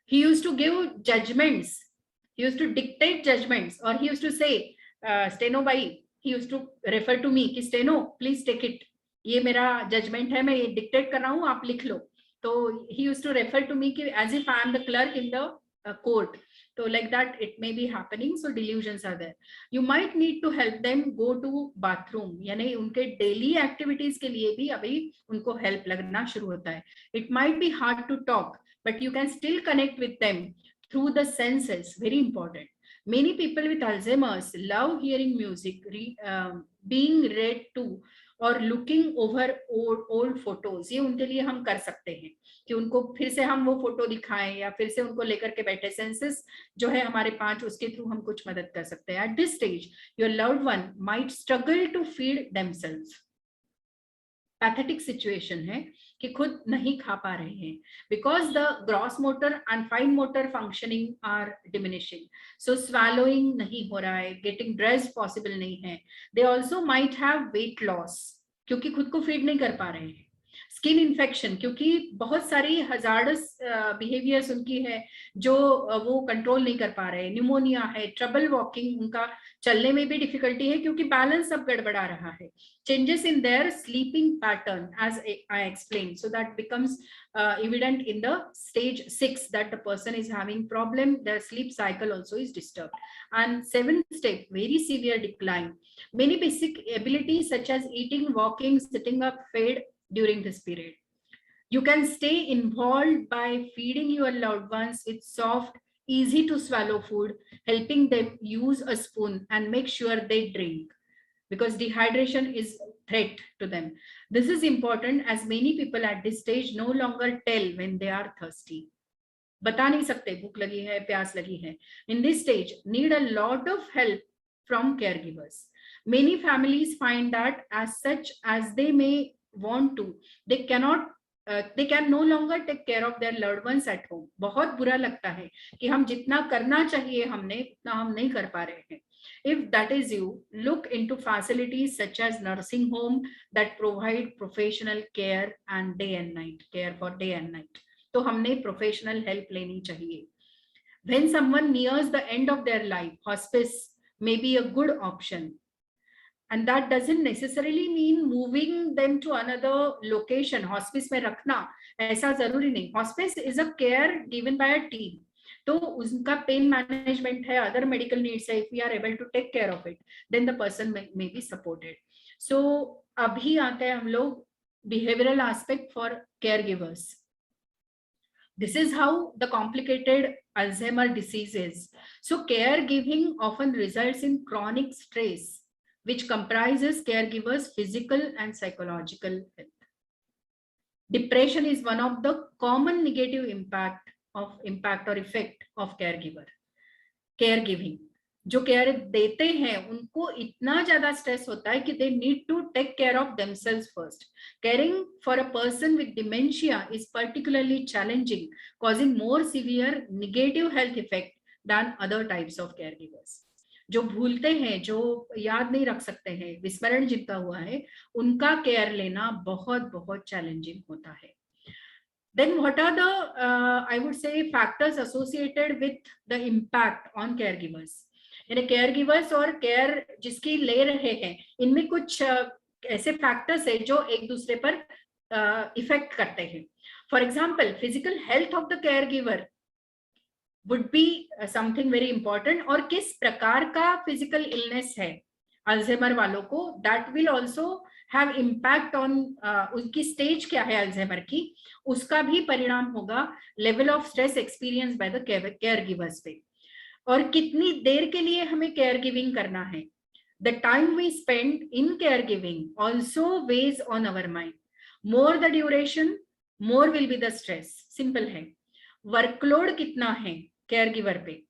He used to give judgments. He used to dictate judgments, or he used to say, steno bhai, he used to refer to me, ki steno, please take it. ये मेरा judgement है, मैं ये dictate कर रहा हूँ, आप लिख लो. तो he used to refer to me कि as if I am the clerk in the court. So like that it may be happening. So delusions are there. You might need to help them go to bathroom. यानी उनके daily activities के लिए भी अभी उनको help लगना शुरू होता है. It might be hard to talk, but you can still connect with them through the senses. Very important. Many people with Alzheimer's love hearing music, being read to, और लुकिंग ओवर ओल्ड फोटोज. ये उनके लिए हम कर सकते हैं कि उनको फिर से हम वो फोटो दिखाएं या फिर से उनको लेकर के बैठे. सेंसेस जो है हमारे 5, उसके थ्रू हम कुछ मदद कर सकते हैं. At this stage your loved one might struggle to feed themselves. Pathetic situation है कि खुद नहीं खा पा रहे हैं because the gross motor and fine motor functioning are diminishing. So swallowing नहीं हो रहा है, गेटिंग ड्रेस्ड पॉसिबल नहीं है. They also might have weight loss क्योंकि खुद को फीड नहीं कर पा रहे हैं. स्किन इन्फेक्शन क्योंकि बहुत सारी हजार्डस बिहेवियर्स उनकी है जो वो कंट्रोल नहीं कर पा रहे. न्यूमोनिया है, ट्रबल वॉकिंग, उनका चलने में भी डिफिकल्टी है क्योंकि बैलेंस सब गड़बड़ा रहा है. Changes in their sleeping pattern, as I explained. So that becomes evident in the stage 6 that the person is having problem. Their sleep cycle also is disturbed. And 7th step, very severe decline. Many basic abilities such as eating, walking, sitting up fade during this period. You can stay involved by feeding your loved ones with soft, easy to swallow food, helping them use a spoon and make sure they drink, because dehydration is threat to them. This is important as many people at this stage no longer tell when they are thirsty. बता नहीं सकते भूख लगी है, प्यास लगी है. In this stage, need a lot of help from caregivers. Many families find that as such as they may want to, they can no longer take care of their loved ones at home. बहुत बुरा लगता है कि हम जितना करना चाहिए हमने उतना हम नहीं कर पा रहे हैं. If that is you, look into facilities such as nursing home that provide professional care and day and night care for day and night. तो हमने professional help लेनी चाहिए. When someone nears the end of their life, hospice may be a good option. And that doesn't necessarily mean moving them to another location. Hospice में रखना ऐसा जरूरी नहीं. Hospice is a care given by a team. तो उनका pain management है, other medical needs है. If we are able to take care of it then the person may be supported. So अभी आते हैं हम लोग behavioural aspect for caregivers. This is how the complicated Alzheimer disease is. So caregiving often results in chronic stress, which comprises caregivers' physical and psychological health. Depression is one of the common negative impact or effect of caregiving. जो care देते हैं उनको इतना ज्यादा stress होता है कि they need to take care of themselves first. Caring for a person with dementia is particularly challenging, causing more severe negative health effect than other types of caregivers. जो भूलते हैं, जो याद नहीं रख सकते हैं, विस्मरण जिनका हुआ है, उनका केयर लेना बहुत बहुत चैलेंजिंग होता है. Then what are the I would say factors associated with the impact on caregivers? यानी caregivers और care जिसकी ले रहे हैं, इनमें कुछ ऐसे factors है जो एक दूसरे पर effect करते हैं. For example, physical health of the caregiver would be something very important. और किस प्रकार का physical illness है अल्जाइमर वालों को, that will also have impact on उनकी stage क्या है अल्जाइमर की, उसका भी परिणाम होगा level of stress experienced by the caregivers पे. और कितनी देर के लिए हमें caregiving करना है. The time we spend in caregiving also weighs on our mind. More the duration, more will be the stress. Simple है. Workload कितना है caregiver पे.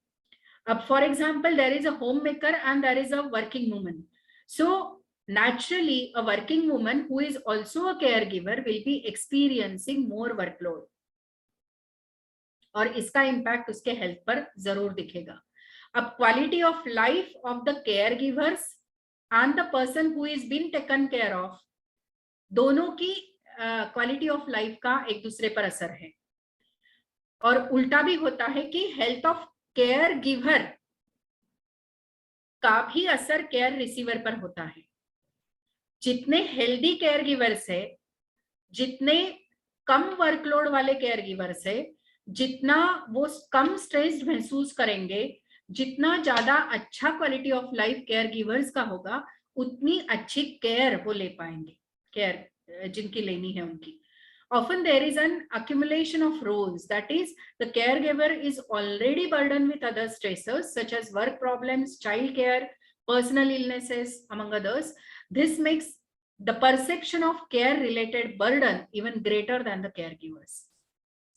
अब for example, there is a homemaker and there is a working woman. So naturally, a working woman who is also a caregiver will be experiencing more workload. और इसका impact उसके health पर जरूर दिखेगा. अब quality of life of the caregivers and the person who is being taken care of, दोनों की quality of life का एक दूसरे पर असर है. और उल्टा भी होता है कि health of caregiver का भी असर केयर रिसीवर पर होता है. जितने हेल्दी केयर गिवर्स है, जितने कम वर्कलोड वाले केयर गिवर्स है, जितना वो कम स्ट्रेस महसूस करेंगे, जितना ज्यादा अच्छा quality of life care givers का होगा, उतनी अच्छी केयर वो ले पाएंगे. केयर जिनकी लेनी है उनकी. Often there is an accumulation of roles, that is, the caregiver is already burdened with other stressors such as work problems, child care, personal illnesses, among others. This makes the perception of care related burden even greater than the caregivers,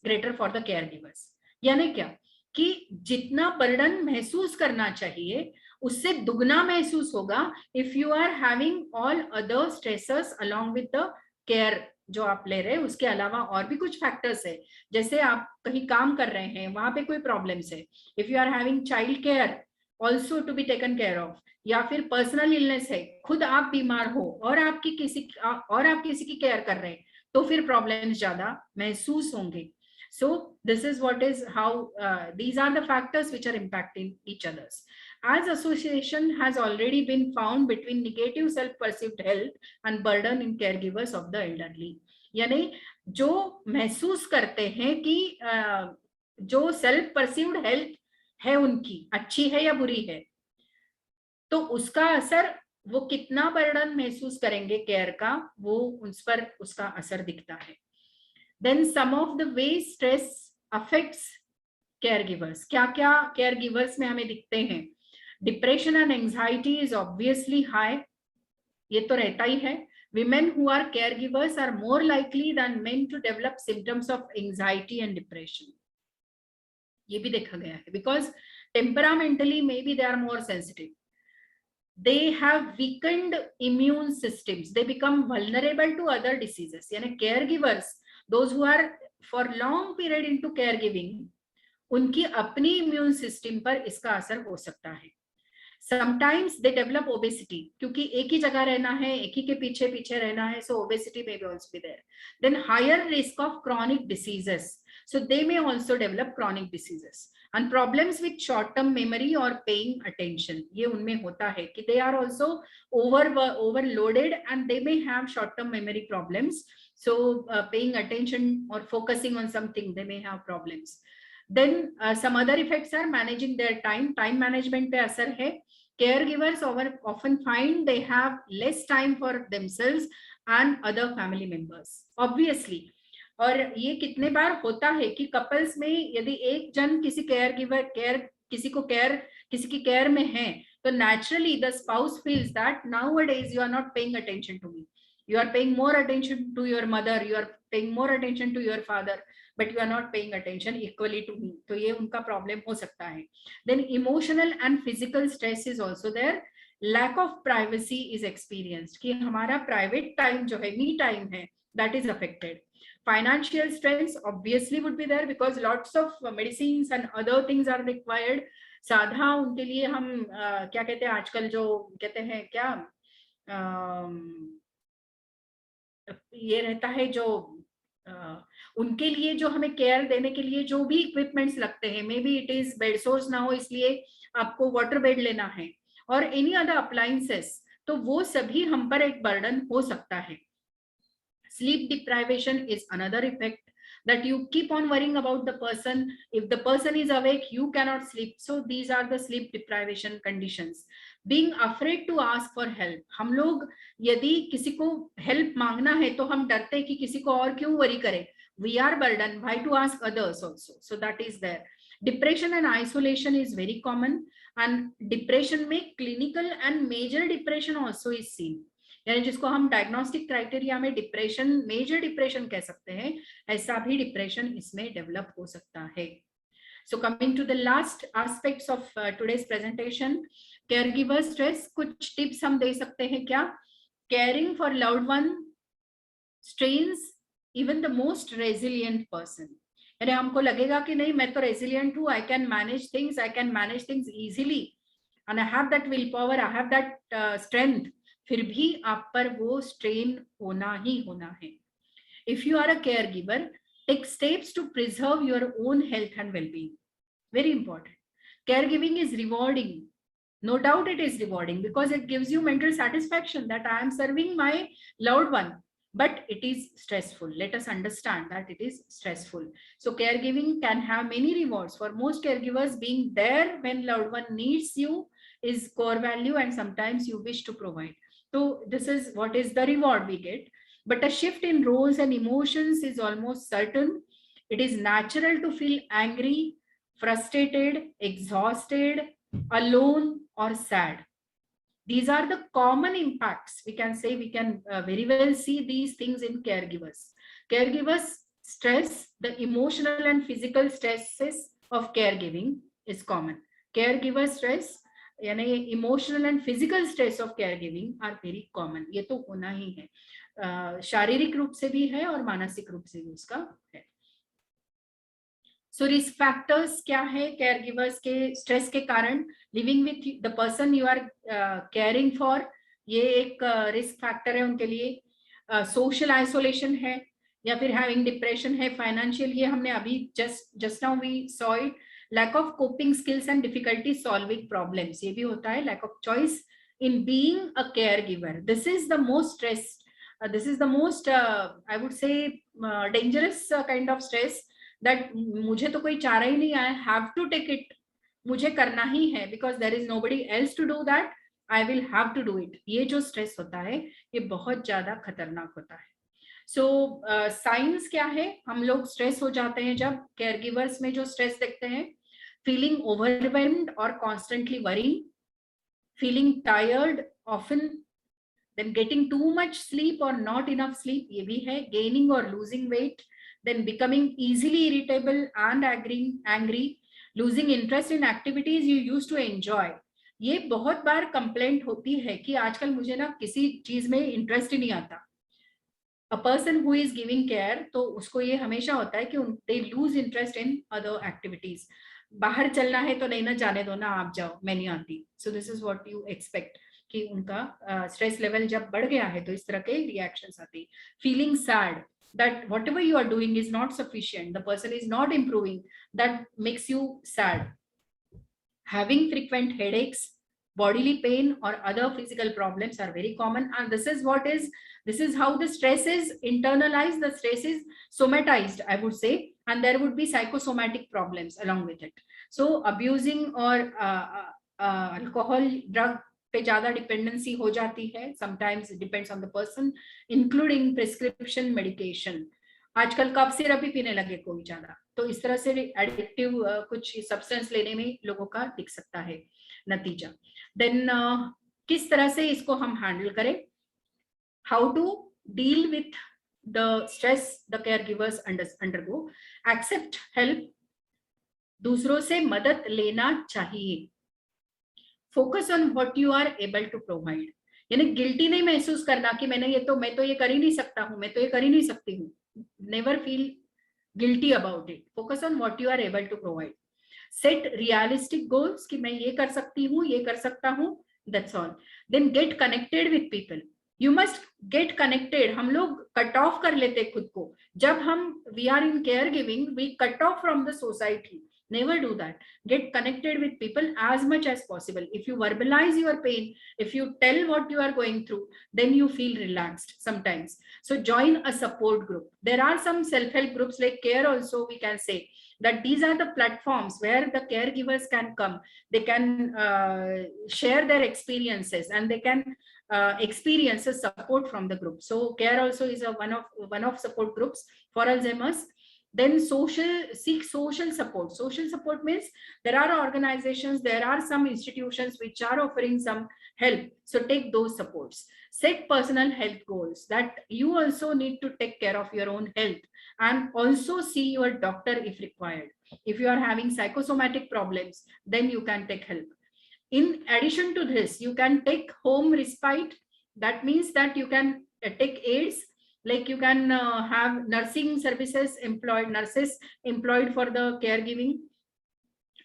greater for the caregivers. यानी क्या कि जितना burden महसूस करना चाहिए उससे दुगना महसूस होगा if you are having all other stressors along with the care जो आप ले रहे हैं. उसके अलावा और भी कुछ फैक्टर्स है, जैसे आप कहीं काम कर रहे हैं, वहां पे कोई प्रॉब्लम्स है, if you are having child care also to be taken care of, या फिर पर्सनल इलनेस है, खुद आप बीमार हो और आप किसी की केयर कर रहे हैं, तो फिर प्रॉब्लम्स ज्यादा महसूस होंगे. So this is what is how these are the factors which are impacting each others. As association has already been found between negative self-perceived health and burden in caregivers of the elderly. यानी जो महसूस करते हैं कि जो self-perceived health है उनकी अच्छी है या बुरी है, तो उसका असर वो कितना burden महसूस करेंगे केयर का, वो उस पर उसका असर दिखता है. Then some of the ways stress affects caregivers. क्या क्या caregivers में हमें दिखते हैं. Depression and anxiety is obviously high. ये तो रहता ही है. Women who are caregivers are more likely than men to develop symptoms of anxiety and depression. ये भी देखा गया है. Because temperamentally maybe they are more sensitive. They have weakened immune systems. They become vulnerable to other diseases. यानी caregivers, those who are for long period into caregiving, उनकी अपनी immune system पर इसका असर हो सकता है. Sometimes they develop obesity, क्योंकि एक ही जगह रहना है, एक ही के पीछे पीछे रहना है, so obesity may be also be there. Then higher risk of chronic diseases, so they may also develop chronic diseases. And problems with short-term memory or paying attention, ये उनमें होता है कि they are also overloaded and they may have short-term memory problems. So paying attention or focusing on something, they may have problems. Then some other effects are managing their time. Time management पे असर है. Caregivers often find they have less time for themselves and other family members. Obviously, और ये कितने बार होता है कि couples में यदि एक जन किसी किसी की केयर में है, तो naturally the spouse feels that nowadays you are not paying attention to me. You are paying more attention to your mother, you are paying more attention to your father, but you are not paying attention equally to me. तो ये उनका problem हो सकता है. Then emotional and physical stress is also there. Lack of privacy is experienced, कि हमारा private time जो है, me time है, that is affected. Financial stress obviously would be there because lots of medicines and other things are required. साधा उनके लिए हम क्या कहते हैं आजकल, जो कहते हैं क्या, ये रहता है जो उनके लिए जो हमें केयर देने के लिए जो भी इक्विपमेंट्स लगते हैं, may be it is bed source ना हो इसलिए आपको वाटर बेड लेना है, और एनी अदर अप्लायंसेस, तो वो सभी हम पर एक बर्डन हो सकता है. Sleep deprivation is another effect, that you keep on worrying about the person. If the person is awake, you cannot sleep. So these are the sleep deprivation conditions. Being afraid to ask for help. हम लोग यदि किसी को help मांगना है तो हम डरते हैं कि किसी को और क्यों worry करें. We are burdened. Why to ask others also? So that is there. Depression and isolation is very common, and depression में clinical and major depression also is seen. यानी जिसको हम डायग्नोस्टिक क्राइटेरिया में डिप्रेशन, मेजर डिप्रेशन कह सकते हैं, ऐसा भी डिप्रेशन इसमें डेवलप हो सकता है. So coming to the last aspects of today's presentation, caregiver stress. कुछ टिप्स हम दे सकते हैं क्या? Caring for loved one strains even the most resilient person. यानी हमको लगेगा कि नहीं मैं तो रेजिलियंट हूँ, I can manage things easily, and I have that will power, I have that strength, फिर भी आप पर वो स्ट्रेन होना ही होना है. If you are a caregiver, take steps to preserve your own health and wellbeing. Very important. Caregiving is rewarding. No doubt it is rewarding because it gives you mental satisfaction that I am serving my loved one, but it is stressful. Let us understand that it is stressful. So caregiving can have many rewards. For most caregivers, being there when loved one needs you is core value, and sometimes you wish to provide. So this is what is the reward we get. But a shift in roles and emotions is almost certain. It is natural to feel angry, frustrated, exhausted, alone, or sad. These are the common impacts. We can say, we can very well see these things in caregivers. Caregivers stress, the emotional and physical stresses of caregiving is common. Caregiver stress यानी emotional and physical stress of care giving are very common. ये तो होना ही है, शारीरिक रूप से भी है और मानसिक रूप से भी उसका है. सो रिस्क फैक्टर्स क्या है केयर गिवर्स के स्ट्रेस के कारण? Living with the person you are caring for, ये एक रिस्क फैक्टर है उनके लिए. सोशल आइसोलेशन है, या फिर हैविंग डिप्रेशन है. फाइनेंशियल, ये हमने अभी just now we saw it. Lack of coping skills and difficulty solving problems, ये भी होता है. Lack of choice in being a caregiver, this is the most stress, this is the most I would say dangerous kind of stress, that मुझे तो कोई चारा ही नहीं है, हैव टू टेक इट, मुझे करना ही है, because there is nobody else to do that, I will have to do it. ये जो स्ट्रेस होता है ये बहुत ज्यादा खतरनाक होता है. सो साइंस क्या है? हम लोग स्ट्रेस हो जाते हैं जब केयर गिवर्स में जो स्ट्रेस देखते हैं, फीलिंग ओवरवेल्म्ड और constantly worrying, feeling tired often, then getting too much sleep और नॉट इनफ स्लीप, ये भी है. गेनिंग और losing weight, then becoming easily irritable and angry, losing interest in activities you used to enjoy. ये बहुत बार complaint होती है कि आजकल मुझे ना किसी चीज में इंटरेस्ट ही नहीं आता. A person who is giving care, तो उसको ये हमेशा होता है कि they lose interest in other activities. बाहर चलना है तो नहीं ना, जाने दो ना, आप जाओ, मैं नहीं आती. So this is what you expect, कि उनका स्ट्रेस लेवल जब बढ़ गया है तो इस तरह के रिएक्शंस आते हैं. Feeling sad, that whatever you are doing is not sufficient, the person is not improving, that makes you sad. Having frequent headaches, bodily pain or other physical problems are very common, and this is how the stress is internalized, the stress is somatized, I would say, and there would be psychosomatic problems along with it. So abusing or alcohol, drug पे ज्यादा dependency हो जाती है. Sometimes it depends on the person, including prescription medication. आजकल cough syrup भी पीने लगे कोई ज्यादा, तो इस तरह से एडिक्टिव कुछ सब्सटेंस लेने में लोगों का दिख सकता है नतीजा। देन किस तरह से इसको हम हैंडल करें, how to deal with the stress the caregivers undergo, accept help, दूसरों से मदद लेना चाहिए, focus on what you are able to provide, यानी गिल्टी नहीं महसूस करना कि मैं तो ये कर ही नहीं सकता हूं, मैं तो ये कर ही नहीं सकती हूँ, never feel guilty about it, focus on what you are able to provide, set realistic goals कि मैं ये कर सकती हूँ, ये कर सकता हूँ, that's all. Then get connected with people, you must get connected. हम लोग कट ऑफ कर लेते खुद को, जब हम we are in caregiving we cut off from the society, never do that. Get connected with people as much as possible. If you verbalize your pain, if you tell what you are going through, then you feel relaxed sometimes. So join a support group. There are some self-help groups like Care also, we can say that these are the platforms where the caregivers can come, they can share their experiences and they can experience a support from the group. So Care also is a one of support groups for Alzheimer's. Then seek social support. Social support means there are organizations, there are some institutions which are offering some help, so take those supports. Set personal health goals, that you also need to take care of your own health and also see your doctor if required. If you are having psychosomatic problems, then you can take help. In addition to this, you can take home respite. That means that you can take aids, like you can have nursing services employed, nurses employed for the caregiving,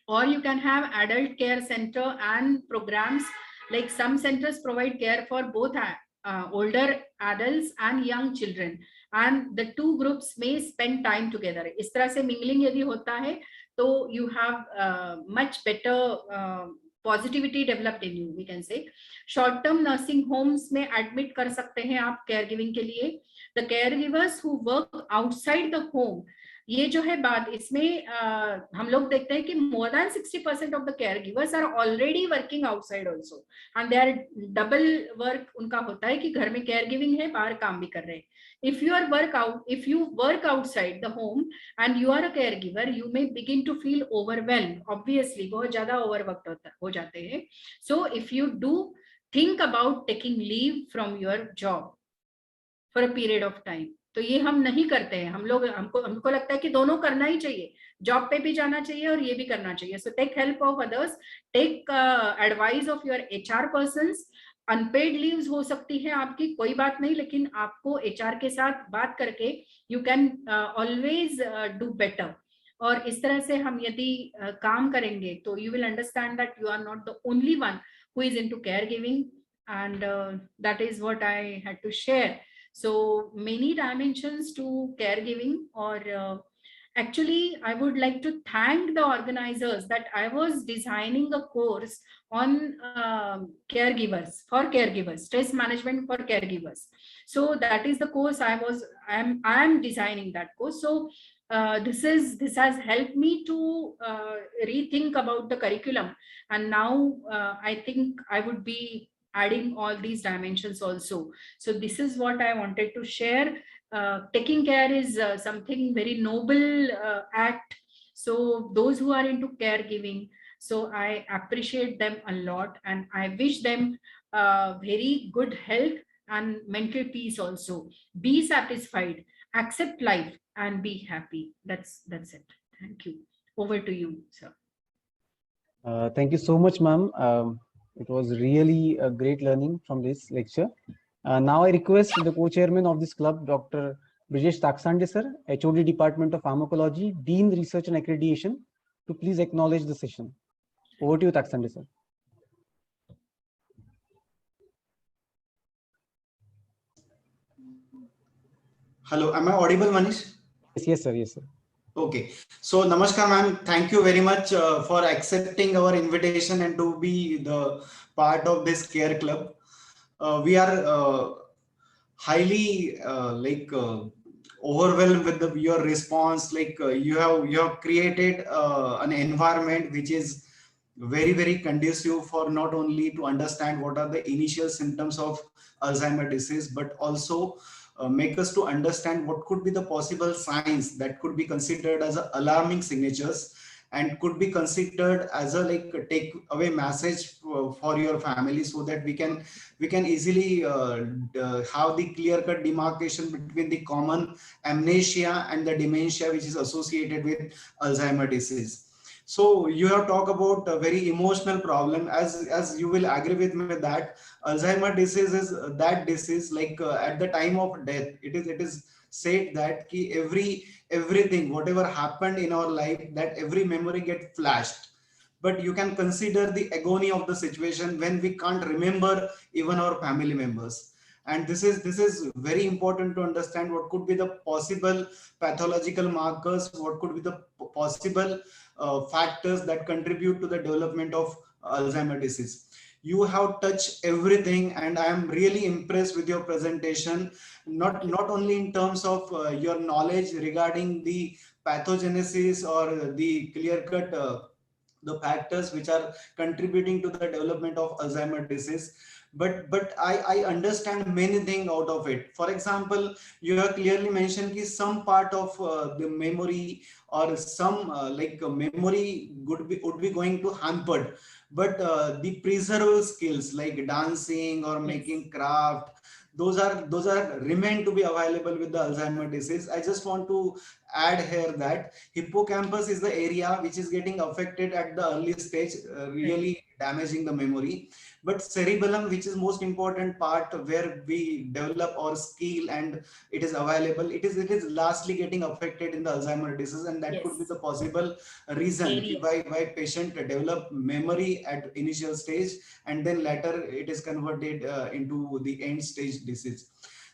or you can have adult care center and programs, like some centers provide care for both older adults and young children, and the two groups may spend time together. इस तरह से mingling यदि होता है तो you have much better positivity developed in you, we can say. Short term nursing homes में admit कर सकते हैं आप केयर गिविंग के लिए। The caregivers who work outside the home, ये जो है बात, इसमें हम लोग देखते हैं कि more than 60% of the caregivers are already working outside also, and they are double work उनका होता है कि घर में केयर गिविंग है, बाहर काम भी कर रहे हैं। If you work outside the home and you are a caregiver, you may begin to feel overwhelmed. Obviously, बहुत ज़्यादा overworked हो जाते हैं. So if you do think about taking leave from your job for a period of time, तो ये हम नहीं करते हैं। हमको लगता है कि दोनों करना ही चाहिए, जॉब पे भी जाना चाहिए और ये भी करना चाहिए। So take help of others, take advice of your HR persons. Unpaid leaves हो सकती है आपकी, कोई बात नहीं, लेकिन आपको एचआर के साथ बात करके you can always do better. और इस तरह से हम यदि काम करेंगे तो you will understand that you are not the only one who is into caregiving, and that is what I had to share. So many dimensions to caregiving, और actually I would like to thank the organizers that I was designing a course on caregivers, for caregivers, stress management for caregivers. So that is the course I am designing that course. So this has helped me to rethink about the curriculum, and now I think I would be adding all these dimensions also. So this is what I wanted to share. Taking care is something very noble act. So those who are into caregiving, so I appreciate them a lot, and I wish them very good health and mental peace also. Be satisfied, accept life, and be happy. That's it. Thank you. Over to you, sir. Thank you so much, ma'am. It was really a great learning from this lecture. Now I request the co-chairman of this club, Dr. Brijesh Taksande sir, HOD Department of Pharmacology, Dean Research and Accreditation, to please acknowledge the session. Over to you, Taksande sir. Hello, am I audible, Manish? Yes sir, yes sir. Okay, so namaskar ma'am, thank you very much for accepting our invitation and to be the part of this care club. We are highly overwhelmed with your response. You have created an environment which is very, very conducive for not only to understand what are the initial symptoms of Alzheimer disease, but also make us to understand what could be the possible signs that could be considered as alarming signatures and could be considered as a like take away message for your family, so that we can easily have the clear cut demarcation between the common amnesia and the dementia which is associated with Alzheimer disease. So you have talked about a very emotional problem, as you will agree with me that Alzheimer disease is that disease like at the time of death, it is said that ki everything whatever happened in our life, that every memory get flashed, but you can consider the agony of the situation when we can't remember even our family members. And this is very important to understand what could be the possible pathological markers, what could be the possible factors that contribute to the development of Alzheimer disease. You have touched everything, and I am really impressed with your presentation, not only in terms of your knowledge regarding the pathogenesis or the clear cut the factors which are contributing to the development of Alzheimer disease, but I understand many things out of it. For example, you have clearly mentioned that some part of the memory or some memory would be going to hampered, but the preservable skills like dancing or making craft, those are remain to be available with the Alzheimer disease. I just want to add here that hippocampus is the area which is getting affected at the early stage, really damaging the memory. But cerebellum, which is most important part where we develop our skill and it is available, it is lastly getting affected in the Alzheimer disease, and that could be the possible reason why patient develop memory at initial stage and then later it is converted into the end stage disease.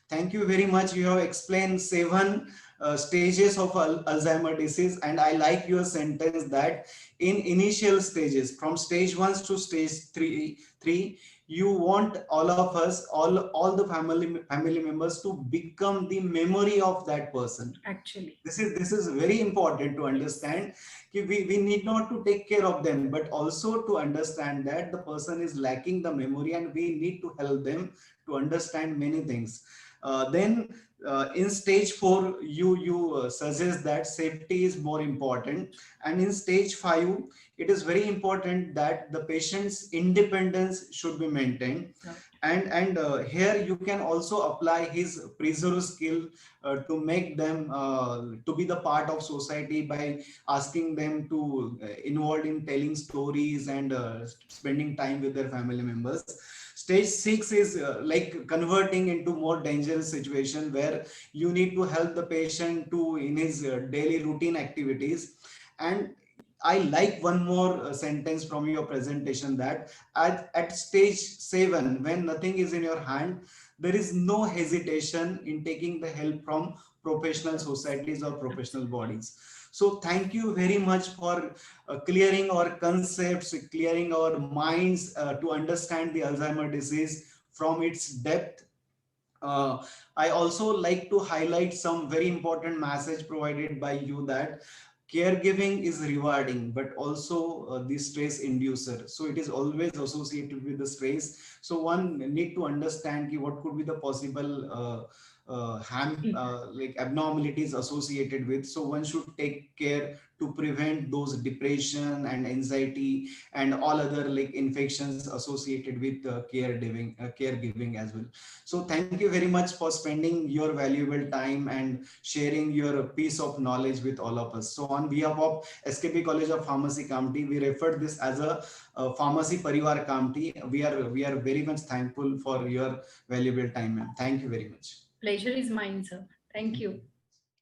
Thank you very much. You have explained 7 stages of Alzheimer disease, and I like your sentence that in initial stages, from stage 1 to stage 3, you want all of us, all the family members to become the memory of that person. Actually, this is very important to understand. We need not to take care of them, but also to understand that the person is lacking the memory and we need to help them to understand many things. Then in stage 4, you suggest that safety is more important, and in stage 5, it is very important that the patient's independence should be maintained. And here you can also apply his preserve skill to make them to be the part of society by asking them to involve in telling stories and spending time with their family members. Stage 6 is like converting into more dangerous situation where you need to help the patient to in his daily routine activities. And I like one more sentence from your presentation that at stage 7, when nothing is in your hand, there is no hesitation in taking the help from professional societies or professional bodies. So thank you very much for clearing our concepts, clearing our minds to understand the Alzheimer disease from its depth. I also like to highlight some very important message provided by you that caregiving is rewarding, but also the stress inducer. So it is always associated with the stress. So one need to understand what could be the possible like abnormalities associated with. So one should take care to prevent those depression and anxiety and all other like infections associated with caregiving as well. So thank you very much for spending your valuable time and sharing your piece of knowledge with all of us. So on behalf of SKP College of Pharmacy County, we refer this as a Pharmacy Parivar County. We are very much thankful for your valuable time, ma'am. Thank you very much. pleasure is mine, sir. Thank you.